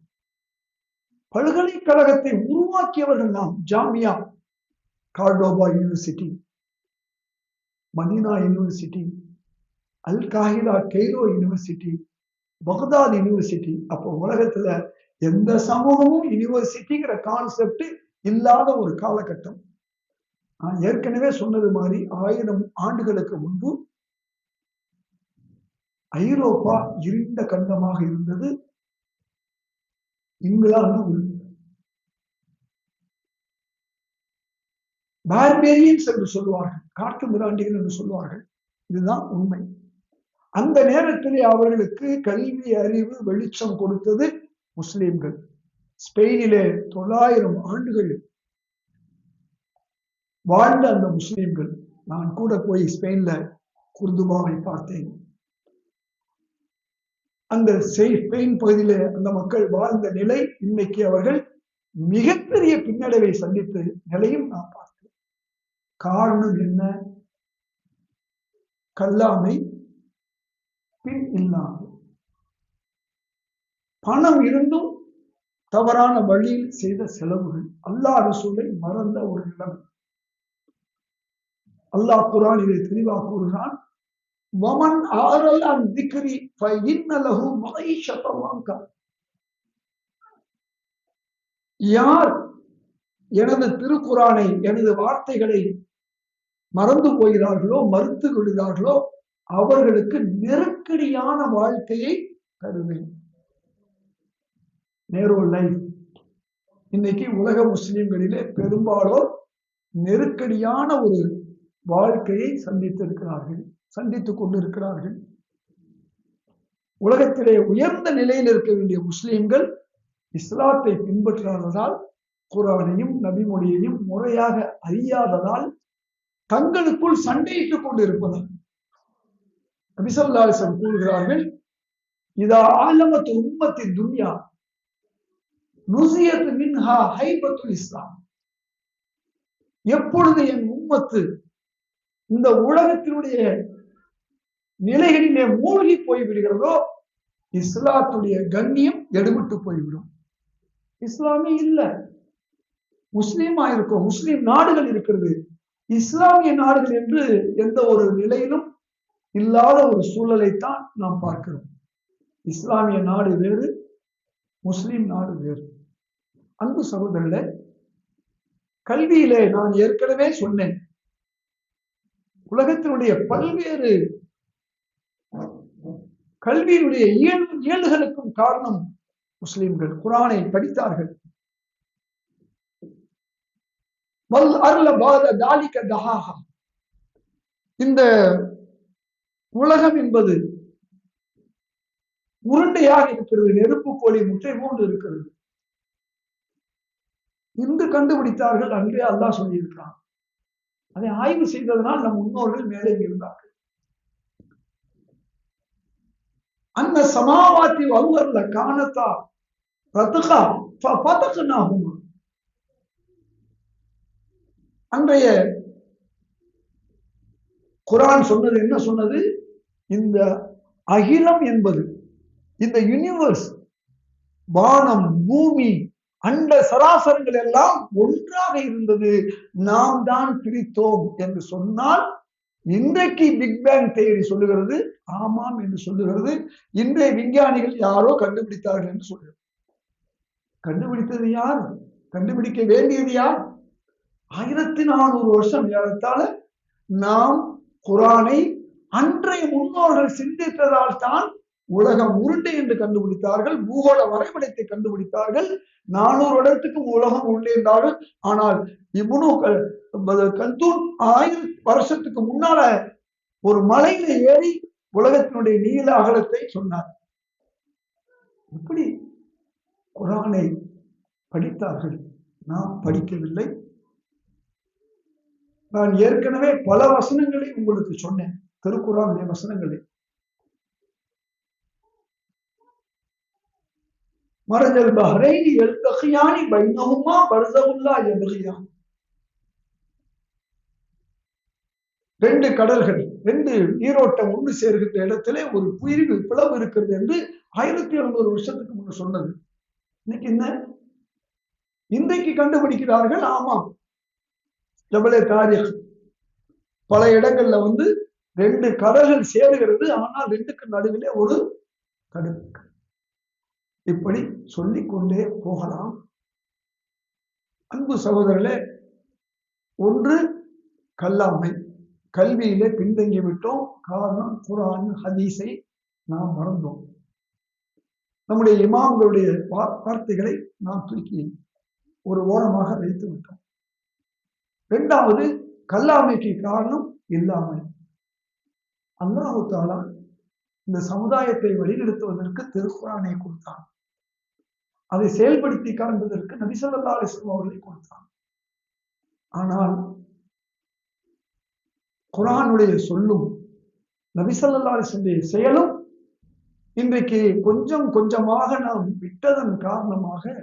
பல்கலைக்கழகத்தை உருவாக்கியவர்கள் நாம். Jamia, Cordoba university, Medina university, அல் காஹிரா கெய்ரோ யூனிவர்சிட்டி, பக்தாத் யூனிவர்சிட்டி. அப்போ உலகத்துல எந்த சமூகமும் யூனிவர்சிட்டிங்கிற கான்செப்ட் இல்லாத ஒரு காலகட்டம். நான் ஏற்கனவே சொன்னது மாதிரி 1000 ஆண்டுகளுக்கு முன்பு ஐரோப்பா இருண்ட கண்டமாக இருந்தது. இங்கிலாந்து பார்பேரியன்ஸ் என்று சொல்லுவார்கள், காட்டு மிராண்டிகள் என்று சொல்லுவார்கள். இதுதான் உண்மை. அந்த நேரத்திலே அவர்களுக்கு கல்வி, அறிவு, வெளிச்சம் கொடுத்தது முஸ்லிம்கள். ஸ்பெயினிலே 900 ஆண்டுகள் வாழ்ந்த அந்த முஸ்லிம்கள். நான் கூட போய் ஸ்பெயின்ல குர்துபாவை பார்த்தேன். அந்த ஸ்பெயின் பகுதியில அந்த மக்கள் வாழ்ந்த நிலை, இன்னைக்கு அவர்கள் மிகப்பெரிய பின்னடைவை சந்தித்த நிலையும் நான் பார்த்தேன். காரணம் என்ன? கல்லாமை, பின் இல்லாமை. பணம் இருந்தும் தவறான வழியில் செய்த செலவுகள், அல்லாஹ் ரசூலை மறந்த ஒரு நிலைமை. அல்லாஹ் குர்ஆன் இதை தெளிவாக கூறுகிறான். வமன் ஆரல் அன் திக்ரி ஃபஇன்ன லஹு மஈஷத்தன் வன்கா. யார் எனது திருக்குரானை, எனது வார்த்தைகளை மறந்து போகிறார்களோ, மறுத்து விடுகிறார்களோ, அவர்களுக்கு நெருக்கடியான வாழ்க்கையை தருவேன். நேரோ லைஃப். இன்னைக்கு உலக முஸ்லிம்களிலே பெரும்பாலோர் நெருக்கடியான ஒரு வாழ்க்கையை சந்தித்திருக்கிறார்கள், சந்தித்துக் கொண்டிருக்கிறார்கள். உலகத்திலே உயர்ந்த நிலையில் இருக்க வேண்டிய முஸ்லிம்கள் இஸ்லாத்தை பின்பற்றாததால், குர்ஆனையும் நபிமொழியையும் முறையாக அறியாததால், தங்களுக்குள் சண்டையிட்டுக் கொண்டிருப்பதால். நபி ஸல்லல்லாஹு அலைஹி வஸல்லம் கூறுகிறார்கள், இதா ஆலமத் உம்மத்தி துன்யா நுஸியத் மின்ஹா ஹைபத்துல் இஸ்லாம். எப்பொழுது என் உம்மத்து இந்த உலகத்தினுடைய நிலைகளிலே மூழ்கி போய்விடுகிறதோ, இஸ்லாத்துடைய கண்ணியம் எடுபட்டு போய்விடும். இஸ்லாமே இல்ல, முஸ்லீமா இருக்கும், முஸ்லீம் நாடுகள் இருக்கிறது, இஸ்லாமிய நாடுகள் என்று எந்த ஒரு நிலையிலும் இல்லாத ஒரு சூழலைத்தான் நாம் பார்க்கிறோம். இஸ்லாமிய நாடு வேறு, முஸ்லீம் நாடு வேறு. அன்பு சகோதரர்களே, கல்வியிலே நான் ஏற்கனவே சொன்னேன், உலகத்தினுடைய பல்வேறு கல்வியினுடைய இயல்களுக்கும் காரணம் முஸ்லிம்கள். குர்ஆனை படித்தார்கள். இந்த உலகம் என்பது உருண்டையாக இருக்கிறது, நெருப்பு கோழி முட்டை போன்று இருக்கிறது. இன்று கண்டுபிடித்தார்கள், அன்றே அல்லாஹ் சொல்லியிருக்கிறான். அதை ஆய்வு செய்ததனால் நம் முன்னோர்கள் மேலே இருந்தார்கள். அந்த சமாவாத்தி வல்வர்ல காணத்தா ரத்துகா ஃபதக்னாஹும். அன்றைய குர்ஆன் சொன்னது என்ன சொன்னது? இந்த அகிலம் என்பது, இந்த யூனிவர்ஸ், வானம், பூமி, அண்ட சராசரங்கள் எல்லாம் ஒன்றாக இருந்தது, நாம் தான் பிரித்தோம் என்று சொன்னால், இன்றைக்கு பிக் பேங் தியரி சொல்லுகிறது, ஆமாம் என்று சொல்லுகிறது. இன்றைய விஞ்ஞானிகள் யாரோ கண்டுபிடித்தார்கள் என்று சொல்லுகிறது. கண்டுபிடித்தது யார்? கண்டுபிடிக்க வேண்டியது யார்? 1400 வருஷம் ஏறத்தாழ நாம் குரானை அன்றைய முன்னோர்கள் சிந்தித்ததால் தான் உலகம் உருண்டை என்று கண்டுபிடித்தார்கள், பூகோள வரைபடத்தை கண்டுபிடித்தார்கள், 400 இடத்துக்கு உலகம் உருண்டை என்றார்கள். ஆனால் இப்னு கல்தூன் 1000 வருஷத்துக்கு முன்னால ஒரு மலையில ஏறி உலகத்தினுடைய நீள அகலத்தை சொன்னார். இப்படி குரானை படித்தார்கள், நாம் படிக்கவில்லை. நான் ஏற்கனவே பல வசனங்களை உங்களுக்கு சொன்னேன், திருக்குறானுடைய வசனங்களை. மரஜல் பஹ்ரைனி யல்தகியானி பைனஹுமா பர்ஸகுல்லா யப்கியான். 2 கடல்கள், 2 நீரோட்டம் ஒன்று சேர்கின்ற இடத்திலே ஒரு பிளவு இருக்கிறது என்று 1700 வருஷத்துக்கு முன்ன சொன்னது. இன்னைக்கு என்ன? இன்றைக்கு கண்டுபிடிக்கிறார்கள். ஆமாம், ஜபலே தாரிக் பல இடங்கள்ல 2 கடல்கள் சேருகிறது, ஆனால் 2க்கு நடுவிலே ஒரு கடல். இப்படி சொல்லிக்கொண்டே போகலாம். அன்பு சகோதரர்களே, ஒன்று கல்லாமை, கல்வியிலே பின்தங்கி விட்டோம். காரணம், குர்ஆன் ஹதீஸை நாம் மறந்தோம். நம்முடைய இமாம்களுடைய வார்த்தைகளை நாம் தூக்கி ஒரு ஓரமாக வைத்து விட்டோம். 2வது, கல்லாமைக்கு காரணம் இல்லாமை. அல்லாஹ் தஆலா இந்த சமுதாயத்தை வழிநடத்துவதற்கு திருக்குர்ஆனை கொடுத்தான். அதை செயல்படுத்தி காண்பதற்கு நபி ஸல்லல்லாஹு அலைஹி வஸல்லம் அவர்களை கொடுத்தான். ஆனால் குர்ஆனுடைய சொல்லும் நபி ஸல்லல்லாஹு அலைஹி வஸல்லம் செயலும் இன்றைக்கு கொஞ்சம் கொஞ்சமாக நாம் விட்டதன் காரணமாக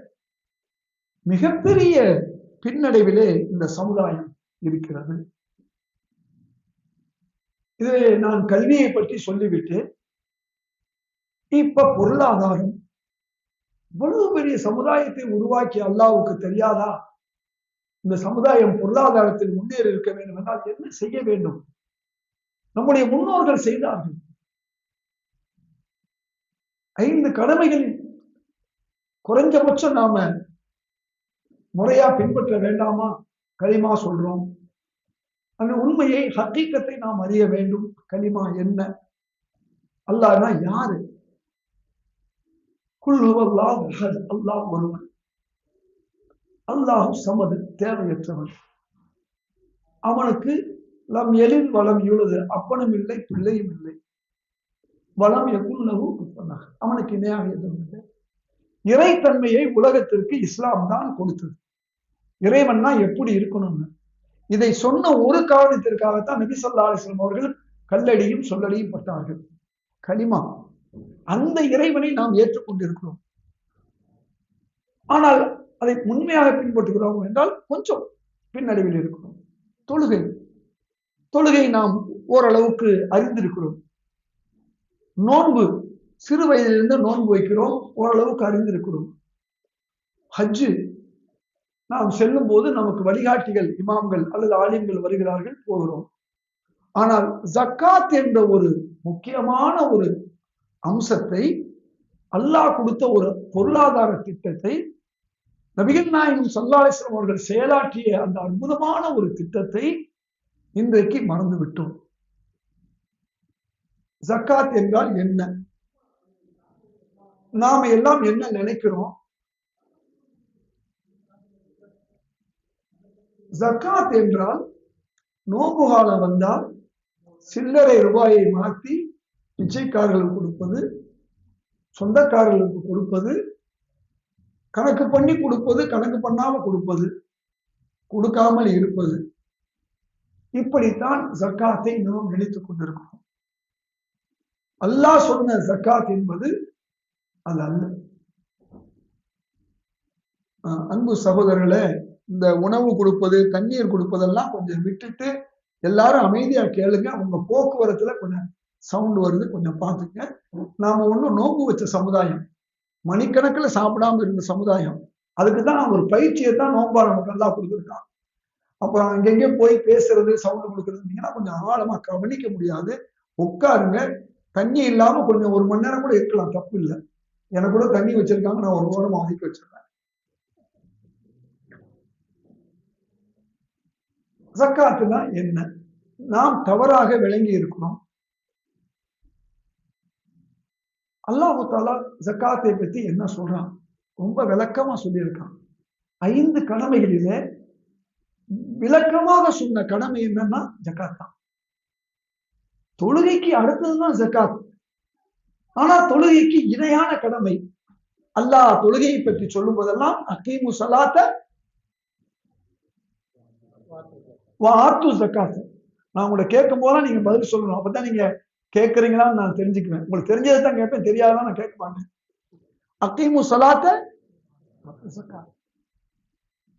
மிகப்பெரிய பின்னடைவிலே இந்த சமுதாயம் இருக்கிறது. இதிலே நான் கல்வியை பற்றி சொல்லிவிட்டு, இப்ப பொருளாதாரம், இவ்வளவு பெரிய சமுதாயத்தை உருவாக்கி அல்லாஹ்வுக்கு தெரியாதா? இந்த சமுதாயம் பொருளாதாரத்தில் முன்னேறி இருக்க வேண்டும் என்றால் என்ன செய்ய வேண்டும்? நம்முடைய முன்னோர்கள் செய்தார்கள். 5 கடமைகளில் குறைஞ்சபட்சம் நாம முறையா பின்பற்ற வேண்டாமா? கலிமா சொல்றோம், அந்த உண்மையை ஹக்கீக்கத்தை நாம் அறிய வேண்டும். கலிமா என்ன? அல்லாஹ்னா யாரு? குல் ஹுவல்லாஹு அஹத், அல்லாஹ் ஒருவன். அல்லாஹு சமது, தேவையற்றவன். அவனுக்கு லம் எலில் வலம் யூலது, அப்பனும் இல்லை பிள்ளையும் இல்லை. வலம் யகுல்லஹு குஃபுவன், அவனுக்கு இணையாக எதுவும் இல்லை. இறைத்தன்மையை உலகத்திற்கு இஸ்லாம் தான் கொடுத்தது. இறைவன்னா எப்படி இருக்கணும்னு இதை சொன்ன ஒரு காரணத்திற்காகத்தான் நபி ஸல்லல்லாஹு அலைஹி வஸல்லம் அவர்கள் கல்லடியும் சொல்லடியும் பட்டார்கள். கலிமா, அந்த இறைவனை நாம் ஏற்றுக்கொண்டிருக்கிறோம். ஆனால் அதை உண்மையாக பின்பற்றுகிறோம் என்றால் கொஞ்சம் பின்னடைவில் இருக்கிறோம். தொழுகை நாம் ஓரளவுக்கு அறிந்திருக்கிறோம். நோன்பு, சிறு வயதிலிருந்து நோன்பு வைக்கிறோம், ஓரளவுக்கு அறிந்திருக்கிறோம். ஹஜ்ஜு நாம் செல்லும் போது நமக்கு வழிகாட்டிகள், இமாம்கள் அல்லது ஆலிம்கள் வருகிறார்கள், போகிறோம். ஆனால் ஜக்காத் என்ற ஒரு முக்கியமான ஒரு அம்சத்தை, அல்லாஹ் கொடுத்த ஒரு பொருளாதார திட்டத்தை, நபிகள் நாயகம் ஸல்லல்லாஹு அலைஹி வஸல்லம் அவர்கள் செயலாற்றிய அந்த அற்புதமான ஒரு திட்டத்தை இன்றைக்கு மறந்து விட்டோம். ஜக்காத் என்றால் என்ன? நாம எல்லாம் என்ன நினைக்கிறோம்? ஜக்காத் என்றால் நோன்பு காலம் வந்தால் சில்லறை ரூபாயை மாற்றி பிச்சைக்காரர்களுக்கு கொடுப்பது, சொந்தக்காரர்களுக்கு கொடுப்பது, கணக்கு பண்ணி கொடுப்பது, கணக்கு பண்ணாம கொடுப்பது, கொடுக்காமல் இருப்பது. இப்படித்தான் ஜக்காத்தை நாம் நினைத்துக் கொண்டிருக்கிறோம். அல்லாஹ் சொன்ன ஜக்காத் என்பது அது அல்ல. அன்பு சகோதரர்களே, இந்த உணவு கொடுப்பது, தண்ணீர் கொடுப்பதெல்லாம் கொஞ்சம் விட்டுட்டு எல்லாரும் அமைதியா கேளுங்க. உங்க போக்குவரத்துல கொஞ்சம் சவுண்ட் வருது, கொஞ்சம் பார்த்துங்க. நாம ஒன்றும் நோன்பு வச்ச சமுதாயம், மணிக்கணக்கில் சாப்பிடாம இருந்த சமுதாயம். அதுக்குதான் ஒரு பயிற்சியை தான் நோன்பா நமக்கு எல்லாம் கொடுத்துருக்கான். அப்புறம் அங்கெங்கே போய் பேசுறது, சவுண்ட் கொடுக்கறது கொஞ்சம் ஆழமா கவனிக்க முடியாது. உட்காருங்க. தண்ணி இல்லாம கொஞ்சம் 1 மணி நேரம் கூட இருக்கலாம், தப்பு இல்லை. எனக்கு கூட தண்ணி வச்சிருக்காங்க, நான் ஒரு ஓரமா ஒதுக்கி வச்சிருக்கேன். ஜக்காத்துனா என்ன? நாம் தவறாக விளங்கி இருக்கிறோம். அல்லாஹ் தஆலா ஜக்காத்தை பத்தி என்ன சொல்றான்? ரொம்ப விளக்கமா சொல்லியிருக்கான். 5 கடமைகளிலே விளக்கமாக சொன்ன கடமை என்னன்னா ஜக்காத் தான். தொழுகைக்கு அடுத்ததுதான் ஜக்காத். ஆனா தொழுகைக்கு இணையான கடமை. அல்லாஹ் தொழுகையை பற்றி சொல்லும் போதெல்லாம் அகீமு ஸலாத்த வ ஆத்து ஜக்காத். நான் உங்களை கேட்கும் போதெல்லாம் நீங்க பதில் சொல்லணும். அப்பதான் நீங்க கேட்கறீங்களான்னு நான் தெரிஞ்சுக்குவேன். உங்களுக்கு தெரிஞ்சதை தான் கேட்பேன், தெரியாதான் நான் கேட்க மாட்டேன். அகீமு ஸலாத்த ஜக்காத்.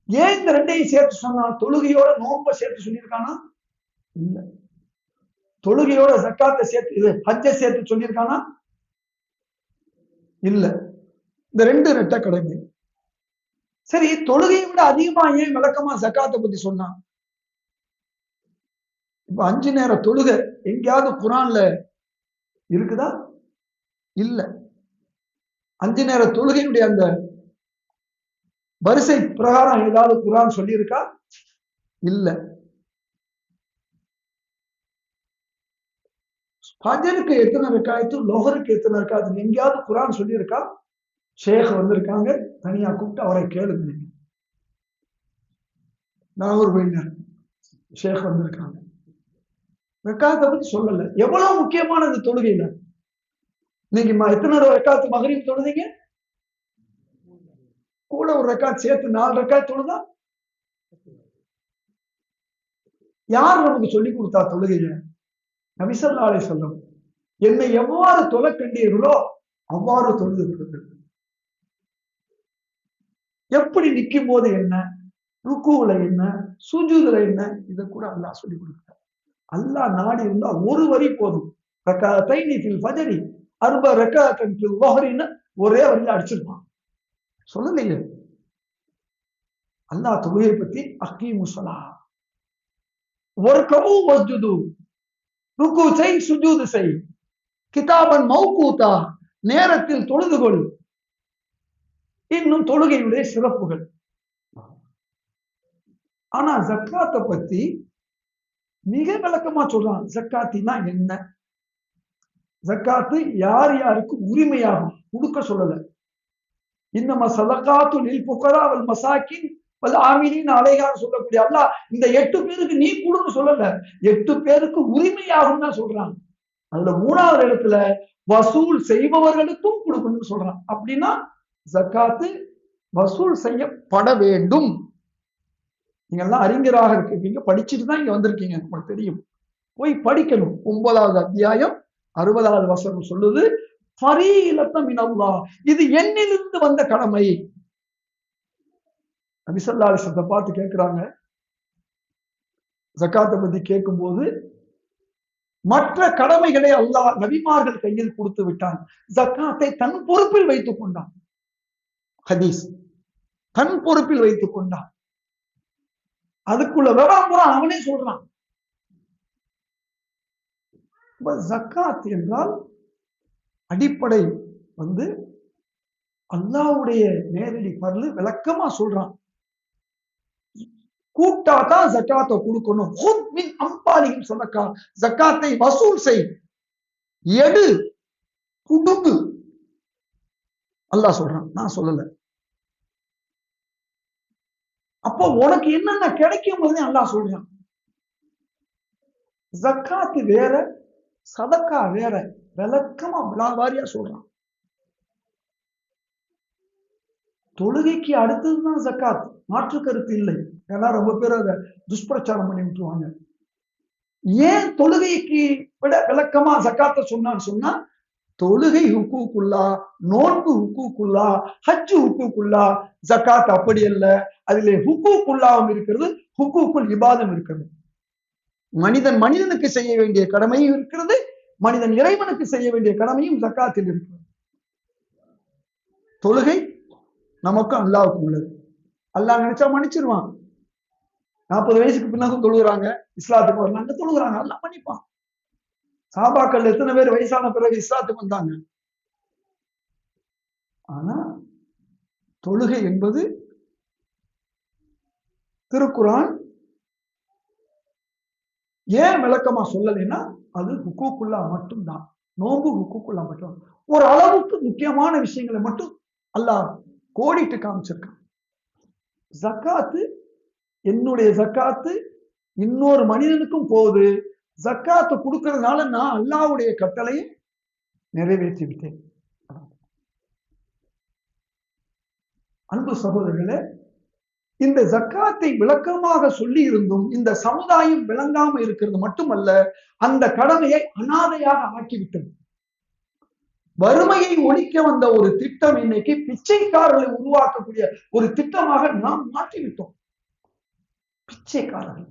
ஏன் இந்த ரெண்டையும் சேர்த்து சொன்னா? தொழுகையோட நோன்பை சேர்த்து சொல்லியிருக்கானா? இல்ல. தொழுகையோட ஜக்காத்தை சேர்த்து இது ஹஜ்ஜை சேர்த்து சொல்லியிருக்கானா? இல்ல. இந்த 2 ரெட்ட கடமை. சரி, தொழுகையை விட அதிகமா ஏன் விளக்கமா ஜக்காத்தை பத்தி சொன்னான்? இப்ப 5 நேர தொழுகை எங்கேயாவது குரான்ல இருக்குதா? இல்ல. 5 நேர தொழுகையுடைய அந்த வரிசை பிரகாரம் ஏதாவது குரான் சொல்லி இருக்கா? இல்ல. ஃபஜருக்கு எத்தனை ரக்காயத்து, லோஹருக்கு எத்தனை ரக்காயத்து எங்கேயாவது குரான் சொல்லி இருக்கா? ஷேக் வந்திருக்காங்க, தனியா கூப்பிட்டு அவரை கேளுங்க. நீங்க நாகூர் வைனர் ஷேக் வந்திருக்காங்க, ரக்காயத்தை பத்தி சொல்லல. எவ்வளவு முக்கியமானது தொழுகையில. நீங்க எத்தனை ரக்காத்து மகரிப் தொழுதீங்க? கூட ஒரு ரக்காத் சேர்த்து 4 ரக்காத் தொழுதா? யார் நமக்கு சொல்லி கொடுத்தா தொழுகைய? நபி ஸல்லல்லாஹு அலைஹி வஸல்லம். என்னை எவ்வாறு தொழ கண்டீர்களோ அவ்வாறு தொழுது கொள்ளுங்கள். எப்படி நிற்கும் போது என்ன, ருக்குவுல என்ன, சுஜூதுல என்ன, இதை கூட அல்லாஹ் சொல்லி கொடுக்கிறார். அல்லாஹ் நாடி இருந்தா ஒரு வரி போதும். ரக்காத்தைனி ஃபில் ஃபஜ்ரி அர்ப ரக்காத்தன் ஃபில் ظஹரின்னு ஒரே வரியில அடிச்சிருப்பான். சொல்லலையே. அல்லாஹ் தொழுகையை பத்தி அகீமு ஸலாஹ் வர்கூ வஸ்ஜுது, ருக்கு செய், சுஜூது செய், கிதாபன் மௌகூதா, நேரத்தில் தொழுதுகொள். இன்னும் தொழுகையுடைய சிறப்புகள். ஆனா ஜக்காத்தை பத்தி மிக விளக்கமா சொல்றான். ஜக்காத்தினா என்ன? ஜக்காத்து யார் யாருக்கு உரிமையாகும் கொடுக்க சொல்லல. இன்னமா ஸதகாத்து லில் ஃபுகரா வல் மசாகின் வல் ஆமிலீன் அலைஹா சொல்லக்கூடிய அல்லாஹ் இந்த 8 பேருக்கு நீ கொடுன்னு சொல்லல, 8 பேருக்கு உரிமையாகும் தான் சொல்றான். அதுல 3வது இடத்துல வசூல் செய்பவர்களுக்கும் கொடுக்கணும்னு சொல்றான். அப்படின்னா ஜக்காத்து வசூல் செய்யப்பட வேண்டும். நீங்க எல்லாம் அறிஞராக இருக்கீங்க, படிச்சுட்டு தான் இங்க வந்திருக்கீங்க, உங்களுக்கு தெரியும். போய் படிக்கணும். 9வது அத்தியாயம் 60வது வசனம் சொல்லுது, ஃபரீலத்தம் மினல்லாஹ், இது என்னிலிருந்து வந்த கடமை. நபி ஸல்லல்லாஹு அலைஹி வஸல்லம் பார்த்து கேட்கிறாங்க. ஜக்காத்தை பத்தி கேட்கும் போது மற்ற கடமைகளை அல்லாஹ் நபிமார்கள் கையில் கொடுத்து விட்டான், ஜக்காத்தை தன் பொறுப்பில் வைத்துக் கொண்டான். ஹதீஸ், தன் பொறுப்பில் வைத்துக் கொண்டான். அதுக்குள்ள விவரம் அவனே சொல்றான். ஜக்காத் என்றால் அடிப்படை அல்லாஹ்வுடைய நேரடி பர்லு விளக்கமா சொல்றான். கூட்டாதான் ஜக்காத்தை கொடுக்கணும். சதக்கா, ஜக்காத்தை வசூல் செய், எடு, குடுக்கு. அல்லாஹ் சொல்றான், நான் சொல்லல. அப்போ உனக்கு என்னென்ன கிடைக்கும் அல்லாஹ் சொல்றான். ஜக்காத்து வேற, சதக்கா வேற, விளக்கமா விலாவாரியா சொல்றான். தொழுகைக்கு அடுத்ததுதான் ஜக்காத், மாற்று கருத்து இல்லை. ஏன்னா ரொம்ப பேர் அதை துஷ்பிரச்சாரம் பண்ணி விட்டுருவாங்க. ஏன் தொழுகைக்கு விட விளக்கமா ஜக்காத்தை சொன்னான்னு சொன்னா, தொழுகை ஹுக்கூக்குல்லா, நோன்பு ஹுக்கூக்குல்லா, ஹஜ் ஹுக்கூக்குல்லா, ஜக்காத் அப்படி அல்ல. அதிலே ஹுக்கூக்குல்லாவும் இருக்கிறது, ஹுக்கூக்குல் இபாதம் இருக்கிறது. மனிதனுக்கு செய்ய வேண்டிய கடமையும் இருக்கிறது, மனிதன் இறைவனுக்கு செய்ய வேண்டிய கடமையும் ஜக்காத்தில் இருக்கிறது. தொழுகை நமக்கும் அல்லாஹ்வுக்கும் உள்ளது. அல்லாஹ் நினைச்சா மன்னிச்சிருவான். 40 வயசுக்கு பின்னாலும் தொழுகிறாங்க, இஸ்லாத்துக்கு வரலாங்க, தொழுகிறாங்க, அல்லாஹ் மன்னிப்பான். சஹாபாக்கள் எத்தனை பேர் வயசான பிறகு இஸ்லாத்துக்கு வந்தாங்க. ஆனா தொழுகை என்பது திருக்குரான் ஏன் விளக்கமா சொல்லலைன்னா அது ஹுக்கூக்குல்லா மட்டும்தான். நோன்பு ஹுக்கூக்குல்லா மட்டும். ஒரு அளவுக்கு முக்கியமான விஷயங்களை மட்டும் அல்லாஹ் கோடிட்டு காமிச்சிருக்கான். ஜக்காத்து என்னுடைய ஜக்காத்து இன்னொரு மனிதனுக்கும் போகுது. ஜக்காத்து கொடுக்கறதுனால நான் அல்லாஹ்வுடைய கட்டளையை நிறைவேற்றி விட்டேன். அன்பு சகோதரர்களே, இந்த ஜக்காத்தை விளக்கமாக சொல்லி இருந்தும் இந்த சமுதாயம் விளங்காம இருக்கிறது மட்டுமல்ல, அந்த கடமையை அனாதையாக ஆக்கிவிட்டது. வறுமையை ஒழிக்க வந்த ஒரு திட்டம் இன்னைக்கு பிச்சைக்காரர்களை உருவாக்கக்கூடிய ஒரு திட்டமாக நாம் மாற்றிவிட்டோம். பிச்சைக்காரர்கள்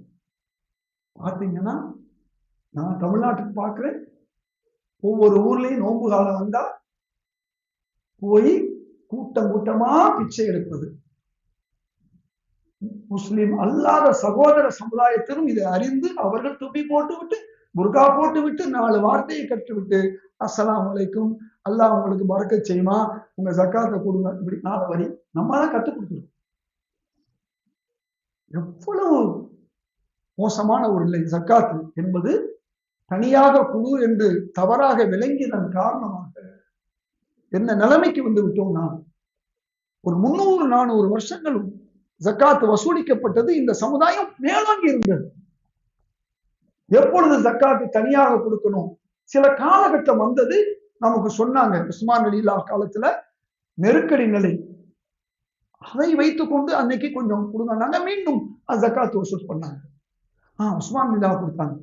பார்த்தீங்கன்னா, நான் தமிழ்நாட்டுக்கு பார்க்கிறேன், ஒவ்வொரு ஊர்லயும் நோன்பு காலம் வந்தா போய் கூட்டம் கூட்டமா பிச்சை எடுப்பது. முஸ்லிம் அல்லாத சகோதர சமுதாயத்திலும் இதை அறிந்து அவர்கள் துப்பி போட்டு விட்டு புர்கா போட்டு விட்டு 4 வார்த்தையை கற்றுவிட்டு அஸ்ஸலாமு அலைக்கும், அல்லாஹ் உங்களுக்கு பரக்கத் செய்யுமா, உங்க ஜக்காத்தை கொடுங்க, இப்படி 4 வரி நம்ம தான் கற்றுக் கொடுக்கிறோம். எவ்வளவு மோசமான ஒரு நிலை! ஜக்காத்து என்பது தனியாக குழு என்று தவறாக விளங்கியதன் காரணமாக என்ன நிலைமைக்கு வந்து விட்டோம்னா, ஒரு 300-400 வருஷங்கள் ஜக்காத்து வசூலிக்கப்பட்டது. இந்த சமுதாயம் மேலோங்கி இருந்தது. எப்பொழுது ஜக்காத்து தனியாக கொடுக்கணும், சில காலகட்டம் வந்தது. நமக்கு சொன்னாங்க, உஸ்மான் ரலியல்லாஹு காலத்துல நெருக்கடி நிலை, அதை வைத்துக் கொண்டு அன்னைக்கு கொஞ்சம் கொடுங்க, மீண்டும் ஜக்காத்து வசூல் பண்ணாங்க. உஸ்மான் ரலியல்லாஹு கொடுத்தாங்க.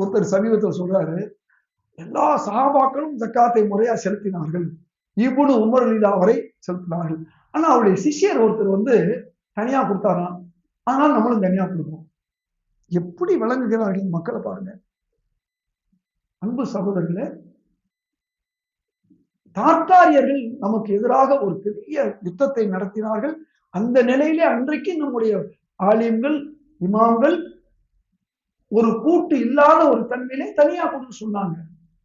ஒருத்தர் சமீபத்தில் சொல்றாரு, எல்லா சஹாபாக்களும் ஜக்காத்தை முறையா செலுத்தினார்கள், இப்னு உமர் ரலியல்லாஹு வரை செலுத்தினார்கள். ஆனா அவருடைய சிஷ்யர் ஒருத்தர் தனியா கொடுத்தாராம், ஆனால் நம்மளும் தனியா கொடுப்போம். எப்படி விளங்குகிறார்கள் மக்களை பாருங்க. அன்பு சகோதரர்களே, தாத்தாரியர்கள் நமக்கு எதிராக ஒரு பெரிய யுத்தத்தை நடத்தினார்கள். அந்த நிலையிலே அன்றைக்கு நம்முடைய ஆலிம்கள், இமாம்கள் ஒரு கூட்டு இல்லாத ஒரு தன்மையிலே தனியா கொண்டு சொன்னாங்க.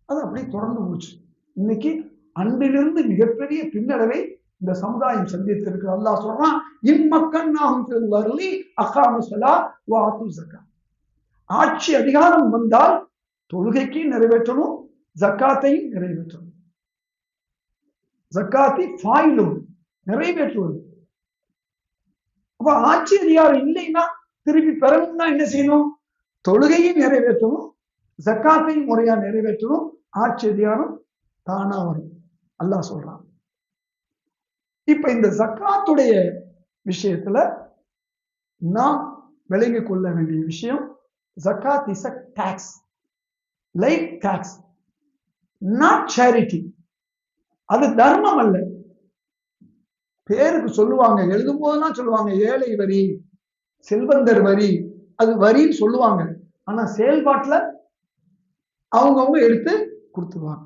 அது அப்படியே தொடர்ந்து போச்சு. இன்னைக்கு அன்றிலிருந்து மிகப்பெரிய பின்னடைவை இந்த சமுதாயம் சந்தித்திருக்கு. அல்லாஹ் சொல்றான், இம்மக்கன்னாஹும் ஃபில் அர்லி அகாமு ஸலாத் வ ஆத்து ஸகாத். ஆட்சி அதிகாரம் வந்தால் தொழுகைக்கு நிறைவேற்றணும், ஜக்காத்தையும் நிறைவேற்றணும். ஜக்காத்தி ஃபாயிலும் நிறைவேற்றுவது. அப்ப ஆட்சி அதிகாரம் இல்லைன்னா திருப்பி பெறணும்னா என்ன செய்யணும்? தொழுகையும் நிறைவேற்றணும், ஜக்காத்தையும் முறையா நிறைவேற்றணும். ஆட்சி அதிகாரம் தானா வரும். அல்லாஹ் சொல்றான். இப்ப இந்த ஜக்காத்துடைய விஷயத்துல நாம் விளங்கிக் கொள்ள வேண்டிய விஷயம், ஜக்காத் is a tax, like tax, not charity. அது தர்மம் அல்ல. பேருக்கு சொல்லுவாங்க, எழுதும் போதெல்லாம் சொல்லுவாங்க ஏழை வரி, செல்வந்தர் வரி, அது வரின்னு சொல்லுவாங்க. ஆனா செயல்பாட்டுல அவங்கவுங்க எடுத்து கொடுத்துருவாங்க.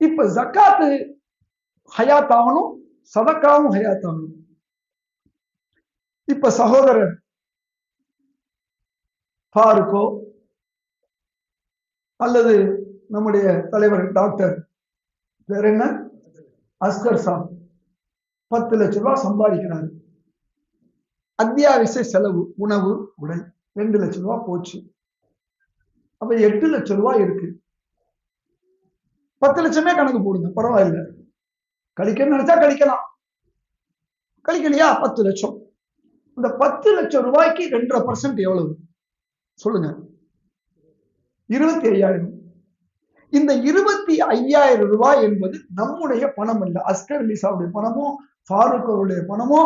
இப்ப ஜக்காத்து ஹயாத் ஆகணும், சதக்காவும் ஹயாத் ஆகணும். இப்ப சகோதரர் ஃபாருக்கோ அல்லது நம்முடைய தலைவர் டாக்டர் வேற என்ன அஸ்கர் சாப் 10 லட்சம் ரூபாய் சம்பாதிக்கிறாரு. அத்தியாவசிய செலவு, உணவு, உடை 2 லட்சம் ரூபாய் போச்சு. அப்ப 8 லட்சம் ரூபாய் இருக்கு. 10 லட்சமே கணக்கு போடுங்க, பரவாயில்லை. கழிக்கணும்னு நினைச்சா கழிக்கலாம், கழிக்கலையா 10 லட்சம். இந்த 10 லட்சம் ரூபாய்க்கு 2.5% எவ்வளவு சொல்லுங்க? 25,000. இந்த 25,000 ரூபாய் என்பது நம்முடைய பணம் அல்ல. அஸ்கர் அலி சாவுடைய பணமோ ஃபாரூக் அவருடைய பணமோ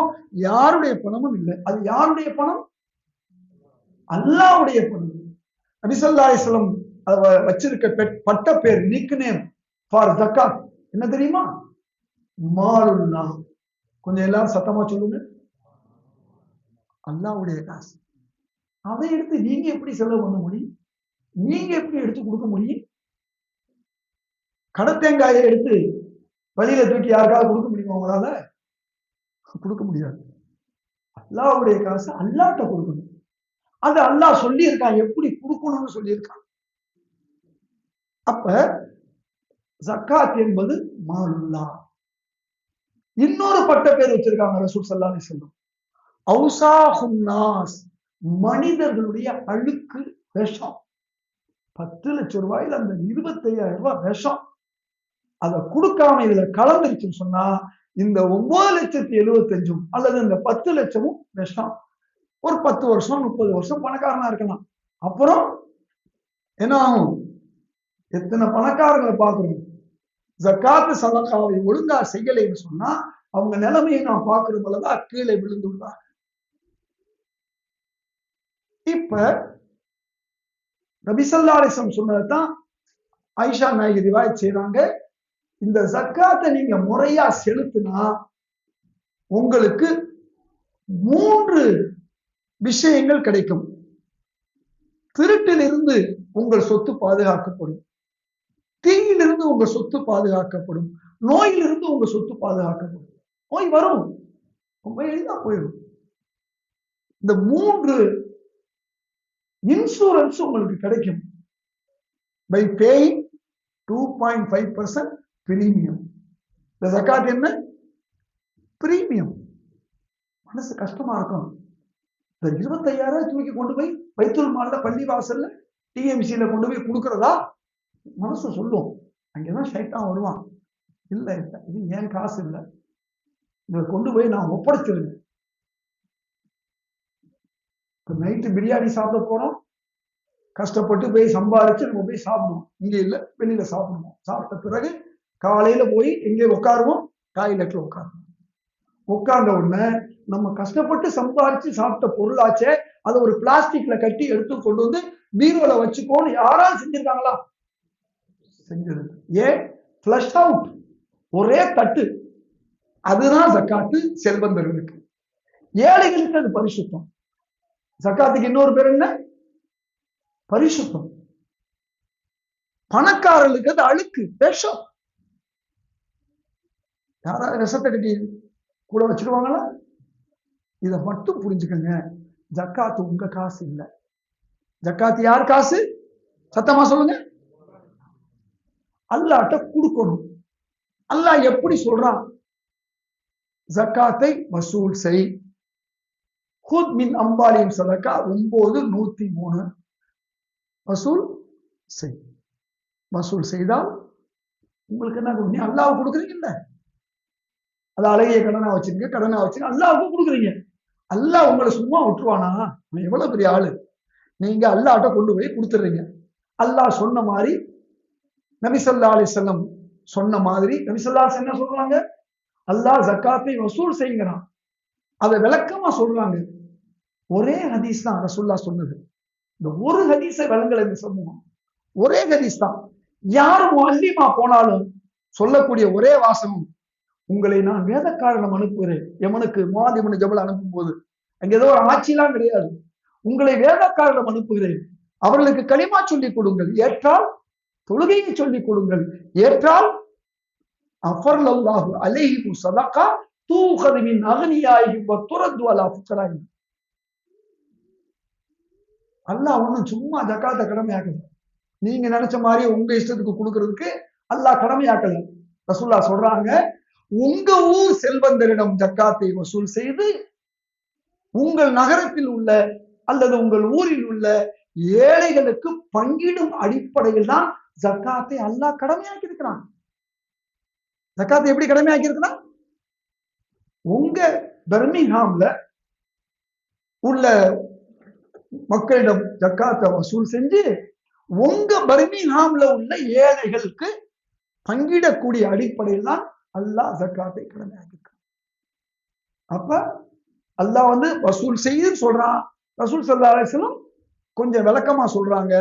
யாருடைய பணமும் இல்லை. அது யாருடைய பணம்? அல்லாஹ்வுடைய பணம். நபி ஸல்லல்லாஹு அலைஹி வஸல்லம் வச்சிருக்க பட்ட பேர், நிக் நேம் ஃபார் ஜக்காத் என்ன தெரியுமா? மாலுல்லா. கொஞ்சம் எல்லாரும் சத்தமா சொல்லுங்க. அல்லாஹ்வுடைய காசு. அதை எடுத்து நீங்க எப்படி செலவு பண்ண முடியும்? நீங்க எப்படி எடுத்து கொடுக்க முடியும்? கடத்தேங்காயை எடுத்து வழியில தூக்கி யாருக்காவது கொடுக்க முடியுமா? உங்களால கொடுக்க முடியாது. அல்லாஹ்வுடைய காசு அல்லாஹ்ட்ட கொடுக்கணும். அது அல்லாஹ் சொல்லி இருக்கான், எப்படி கொடுக்கணும்னு சொல்லி இருக்கான். அப்ப ஜக்காத் என்பது மாலுல்லா. இன்னொரு பட்ட பேர் வச்சிருக்காங்க ரசூல் ஸல்லல்லாஹு அலைஹி வஸல்லம், அவுசாஹுன் நாஸ் மனிதர்களுடைய அழுக்கு விஷம். 10 லட்சம் ரூபாயில அந்த 25,000 ரூபாய் விஷம் அதை கொடுக்காம இதுல கலந்துருச்சுன்னு சொன்னா இந்த 9,75,000 அல்லது இந்த 10 லட்சமும் விஷம். ஒரு 10 வருஷம் 30 வருஷம் பணக்காரனா இருக்கலாம். அப்புறம் என்ன ஆகும்? எத்தனை பணக்காரங்களை பார்க்கிறோம் ஜக்காத்து சதகாவை ஒழுங்கா செய்யலைன்னு சொன்னா அவங்க நிலைமையை நான் பார்க்கிற போலதான் கீழே விழுந்து விடுறாங்க. இப்ப நபி ஸல்லல்லாஹு அலைஹி வஸல்லம் சொன்னதுதான் ஆயிஷா நாயகி ரிவாயத் செய்றாங்க. இந்த ஜக்காத்தை நீங்க முறையா செலுத்தினா உங்களுக்கு 3 விஷயங்கள் கிடைக்கும். திருட்டிலிருந்து உங்கள் சொத்து பாதுகாக்கப்படும், தீயிலிருந்து உங்க சொத்து பாதுகாக்கப்படும், நோயிலிருந்து உங்க சொத்து பாதுகாக்கப்படும். நோய் வரும், ரொம்ப எளிதா போயிடும். இந்த 3 இன்சூரன்ஸ் உங்களுக்கு கிடைக்கும் பை பேயிங் 2.5% பிரீமியம். இந்த ஜக்காத் என்ன? பிரீமியம். மனசு கஷ்டமா இருக்கும். இந்த 25,000 தூக்கி கொண்டு போய் பைத்துல் மால்ல பள்ளி வாசல்ல டிஎம்சியில கொண்டு போய் கொடுக்கறதா மனசு சொல்லும். அங்கதான் ஷைத்தான் வருவான். இல்ல இல்ல இது ஏன் காசு இல்லை, இதை கொண்டு போய் நான் ஒப்படைச்சிருங்க. இப்ப நைட்டு பிரியாணி சாப்பிட போறோம், கஷ்டப்பட்டு போய் சம்பாதிச்சு நம்ம போய் சாப்பிடுவோம். இங்க இல்ல வெளியில சாப்பிடுவோம். சாப்பிட்ட பிறகு காலையில போய் எங்கே உட்காருவோம்? டாய்லெட்ல உட்காருவோம். உட்கார்ந்த உடனே நம்ம கஷ்டப்பட்டு சம்பாதிச்சு சாப்பிட்ட பொருளாச்சே அதை ஒரு பிளாஸ்டிக்ல கட்டி எடுத்து கொண்டு வந்து பீரோல வச்சுக்கோன்னு யாராவது செஞ்சிருக்காங்களா? செஞ்சது. ஏன்? ஃபிளஷ் அவுட், ஒரே தட்டு. அதுதான் ஜக்காத்து செல்வந்தர்களுக்கு. ஏழைகளுக்கு அது பரிசுத்தம். ஜக்காத்துக்கு இன்னொரு பேர் என்ன? பரிசுத்தம். பணக்காரர்களுக்கு அது அழுக்கு, விஷம். யாராவது விஷத்தை கட்டி கூட வச்சிருவாங்களா? இதை மட்டும் புரிஞ்சுக்கங்க. ஜக்காத்து உங்க காசு இல்லை. ஜக்காத்து யார் காசு? சத்தமா சொல்லுங்க. அல்லாஹ்ட்ட கொடுக்கணும். அல்லாஹ் எப்படி சொல்றான்? ஜக்காத்தை வசூல் செய். குத் மின் அம்பாலியும் சதக்கா 9:103 வசூல் செய். வசூல் செய்தால் உங்களுக்கு என்ன? நீ அல்லாஹ் கொடுக்குறீங்கல்ல, அது அழகிய கடனா வச்சிருக்க, கடனா வச்சிருக்க, அல்லாஹ்வுக்கு கொடுக்குறீங்க. அல்லாஹ் உங்களை சும்மா விட்டுருவானா? எவ்வளவு பெரிய ஆளு. நீங்க அல்லாஹ்ட்ட கொண்டு போய் கொடுத்துடுறீங்க. அல்லாஹ் சொன்ன மாதிரி நபி ஸல்லல்லாஹு அலைஹி வஸல்லம் சொன்ன மாதிரி நபி ஸல்லல்லாஹு அலைஹி வஸல்லம் என்ன சொல்றாங்க? அல்லாஹ் ஜக்காத்தை வசூல் செய்யுங்கிறான். அதை விளக்கமா சொல்றாங்க. ஒரே ஹதீஸ் தான் ரசூலுல்லாஹ் சொன்னது. இந்த ஒரு ஹதீஸை விளங்கல இந்த சமூகம். ஒரே ஹதீஸ் தான். யார் முஅல்லிமா போனாலும் சொல்லக்கூடிய ஒரே வாசகம், உங்களை நான் வேதக்காரனம் அனுப்புகிறேன். எமனுக்கு முஆத் இப்னு ஜபல் அனுப்பும் போது அங்க ஏதோ ஒரு ஆட்சியெல்லாம் கிடையாது. உங்களை வேதக்காரனம் அனுப்புகிறேன், அவர்களுக்கு கலிமா சொல்லிக் கொடுங்கள், ஏற்றால் தொழுகையை சொல்லிக் கொடுங்கள், ஏற்றால் அஃபர்லல்லாஹு அலைஹி ஸதகா தூகது மின் அக்னியாஹிம் வ துரது அலா ஃபுகராஹிம். அல்லாஹ் ஒன்னும் சும்மா ஜக்காத்தை கடமையாக்கல. நீங்க நினைச்ச மாதிரி உங்க இஷ்டத்துக்கு கொடுக்கறதுக்கு அல்லாஹ் கடமையாக்கல. ரசூலுல்லாஹ் சொல்றாங்க, உங்க ஊர் செல்வந்தரிடம் ஜக்காத்தை வசூல் செய்து உங்கள் நகரத்தில் உள்ள அல்லது உங்கள் ஊரில் உள்ள ஏழைகளுக்கு பங்கிடும் அடிப்படையில் தான் ஜக்காத்தை அல்லாஹ் கடமையாக்கி இருக்கிறான். ஜக்காத்தை எப்படி கடமையாக்கி இருக்கிறான்? உங்க பர்மிங்ஹாம்ல உள்ள மக்களிடம் ஜக்காத்தை வசூல் செஞ்சு உங்க பர்மிங்ஹாம்ல உள்ள ஏழைகளுக்கு பங்கிடக்கூடிய அடிப்படையில் தான் அல்லாஹ் ஜக்காத்தை கடமையாக்கி இருக்கிறான். அப்ப அல்லாஹ் வசூல் செய்து சொல்றான். ரசூல் ஸல்லல்லாஹு அலைஹி வஸல்லம் கொஞ்சம் விளக்கமா சொல்றாங்க.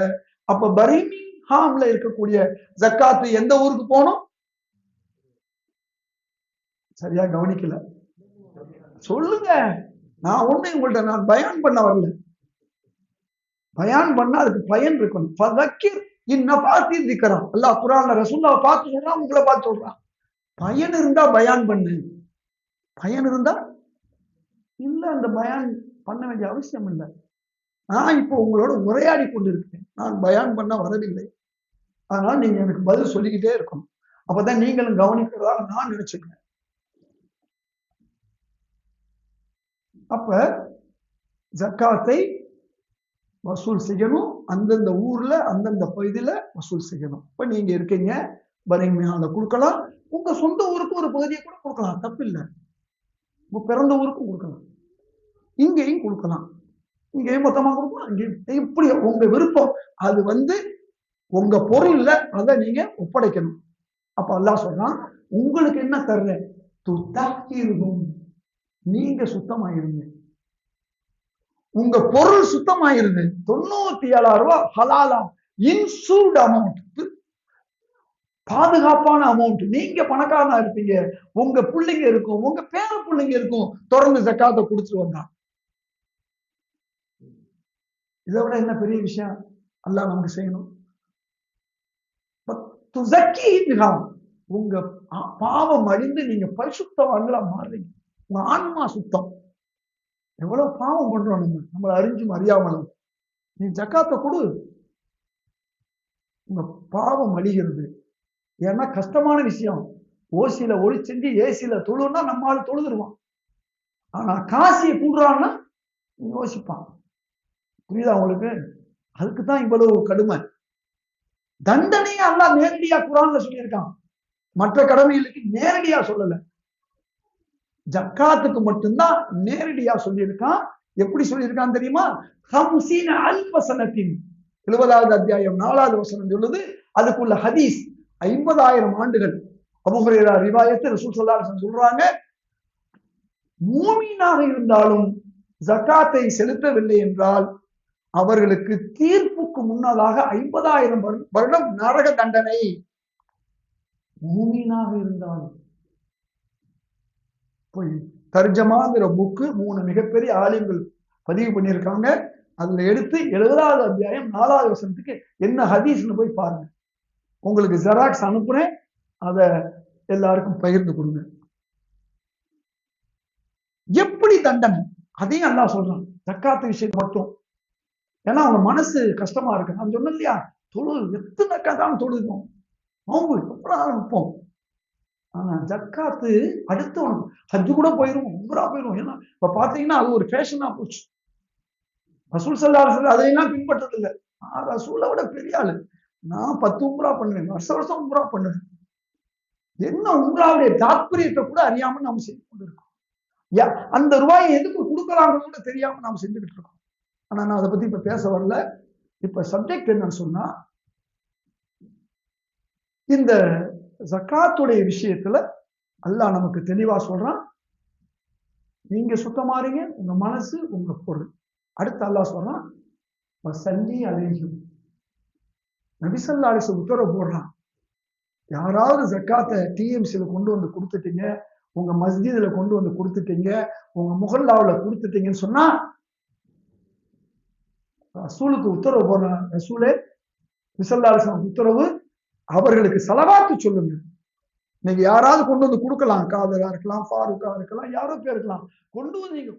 அப்ப பர்மிங்ஹாம்ல இருக்கக்கூடிய ஜக்காத்து எந்த ஊருக்கு போகணும்? சரியா கவனிக்கல, சொல்லுங்க. நான் ஒண்ணு உங்கள்ட்ட நான் பயான் பண்ண வரல. பயான் பண்ணா அதுக்கு பயன் இருக்கணும். ஃபதக்கிர் இன்னஃபாத்தி திக்ரா. அல்லாஹ் குர்ஆன்ல ரசூலுல்லாஹ் பார்த்து சொல்றான், உங்களை பார்த்து சொல்றான். பயன் இருந்தா பயான் பண்ணு. பயன் இருந்தா இல்ல, அந்த பயான் பண்ண வேண்டிய அவசியம் இல்லை. நான் இப்போ உங்களோட உரையாடி கொண்டிருக்கேன், நான் பயான் பண்ண வரவில்லை. அதனால நீங்க எனக்கு பதில் சொல்லிக்கிட்டே இருக்கணும். அப்பதான் நீங்களும் கவனிக்கிறதாக நான் நினைச்சுக்கிறேன். அப்ப ஜக்காத்தை வசூல் செய்யணும். அந்தந்த ஊர்ல அந்தந்த பகுதியில வசூல் செய்யணும். இப்ப நீங்க இருக்கீங்க, பரிமையால கொடுக்கலாம். உங்க சொந்த ஊருக்கு ஒரு பகுதியை கூட கொடுக்கலாம், தப்பு இல்லை. உங்க பிறந்த ஊருக்கும் கொடுக்கலாம், இங்கேயும் கொடுக்கலாம், இங்கேயும் மொத்தமா கொடுக்கலாம், அங்கேயும், இப்படி உங்க விருப்பம். அது உங்க பொருள்ல அதை நீங்க ஒப்படைக்கணும். அப்ப அல்லாஹ் சொல்றான், உங்களுக்கு என்ன தர்றேன், துத்தஹிருஹும், நீங்க சுத்தமாயிருங்க, உங்க பொருள் சுத்தமாயிருது. 97,000 ரூபாய் ஹலாலா இன்சூர்ட் அமௌண்ட், பாதுகாப்பான அமௌண்ட். நீங்க பணக்காரனா இருப்பீங்க, உங்க பிள்ளைங்க இருக்கும், உங்க பேர பிள்ளைங்க இருக்கும், தொடர்ந்து ஜக்காத்தை கொடுத்துட்டு வந்தா. இதை விட என்ன பெரிய விஷயம் அல்லாஹ் நமக்கு செய்யணும். உங்க பாவம் அழிந்து நீங்க பரிசுத்தவான்களா மாறுறீங்க. உங்க ஆன்மா சுத்தம். எவ்வளவு பாவம் பண்றோம் நம்மளை அறிஞ்சும் அறியாமலும். நீ ஜக்காத்தை கொடு, உங்க பாவம் அழிகிறது. ஏன்னா கஷ்டமான விஷயம். ஓசியில ஒளி செஞ்சு ஏசியில தொழுன்னா நம்மளால தொழுதுருவான். ஆனா காசியை கூடுறான்னா யோசிப்பான். புரியுதா உங்களுக்கு? அதுக்குதான் இவ்வளவு கடுமை. தண்டனையை அல்லாஹ் நேரடியா குர்ஆன்ல சொல்லியிருக்கான், மற்ற கடமைகளுக்கு நேரடியா சொல்லல. ஜக்காத்துக்கு மட்டும்தான் நேரடியா சொல்லியிருக்கான். எப்படி சொல்லியிருக்கான் தெரியுமா? 50,000 சனத்தின், 70வது அத்தியாயம் 4வது வசனம் சொல்லுது. அதுக்குள்ள ஹதீஸ் 50,000 ஆண்டுகள். அபூ ஹுரைரா ரிவாயத்து, ரசூல் ஸல்லல்லாஹு அலைஹி வஸல்லம் சொல்றாங்க, மூமினாக இருந்தாலும் ஜக்காத்தை செலுத்தவில்லை என்றால் அவர்களுக்கு தீர்ப்புக்கு முன்னதாக 50,000 வருடம் நரக தண்டனை. மூமினாக இருந்தாலும். தர்ஜமாங்கிற புக்கு 3 மிகப்பெரிய ஆலிம்கள் பதிவு பண்ணியிருக்காங்க. அதுல எடுத்து 70வது அத்தியாயம் 4வது வசனத்துக்கு என்ன ஹதீஸ்னு போய் பாருங்க. உங்களுக்கு ஜெராக்ஸ் அனுப்புறேன், அதை எல்லாருக்கும் பகிர்ந்து கொடுங்க. எப்படி தண்டனை அதையும் அல்லாஹ் சொல்றான், ஜக்காத்து விஷயத்தை மட்டும். ஏன்னா அவங்க மனசு கஷ்டமா இருக்கு. நான் சொன்னேன் இல்லையா, தொழு எத்தனை கதான் தொழுதும், நோம்பு எப்படா வைப்போம். ஆனா ஜக்காத்து அடுத்தவனுக்கு, ஹஜ்ஜு கூட போயிடும், உம்ரா போயிடும். ஏன்னா இப்ப பாத்தீங்கன்னா அது ஒரு ஃபேஷனா போச்சு. ரசூல் ஸல்லல்லாஹு அலைஹி வஸல்லம் அதையெல்லாம் பின்பற்றது இல்லை. நான் ரசூலை விட பெரிய ஆளு, நான் 10 உம்ரா பண்ணுவேன், வருஷம் உம்ரா பண்ணுவேன். என்ன உம்ராவுடைய தாத்பரியத்தை கூட அறியாம நாம செஞ்சு கொண்டு இருக்கோம். அந்த ரூபாயை எதுக்கு கொடுக்கலாம்னு கூட தெரியாம நாம செஞ்சுக்கிட்டு இருக்கோம். ஆனா நான் அதை பத்தி இப்ப பேச வரல. இப்ப சப்ஜெக்ட் என்னன்னு சொன்னா, இந்த ஜக்காத்துடைய விஷயத்துல அல்லாஹ் நமக்கு தெளிவா சொல்றான், நீங்க சுத்தமாறீங்க, உங்க மனசு, உங்க பொருள். அடுத்து அல்லாஹ் சொல்றான், வஸல்லி அலைஹிம், நபி ஸல்லல்லாஹு அலைஹி வஸல்லம் உத்தரவு போடுறான், யாராவது ஜக்காத்தை டிஎம்சியில கொண்டு வந்து கொடுத்துட்டீங்க, உங்க மஸ்ஜிதுல கொண்டு வந்து கொடுத்துட்டீங்க, உங்க முஹல்லாவுல கொடுத்துட்டீங்கன்னு சொன்னா ரசூலுக்கு உத்தரவு போடுறான். ரசூலே ஸல்லல்லாஹு அலைஹி வஸல்லம் உத்தரவு, அவர்களுக்கு ஸலவாத்து சொல்லுங்க. நீங்க யாராவது கொண்டு வந்து கொடுக்கலாம், காதரா இருக்கலாம், ஃபாரூக்கா இருக்கலாம், யாரோ பேர் இருக்கலாம், கொண்டு வந்து நீங்க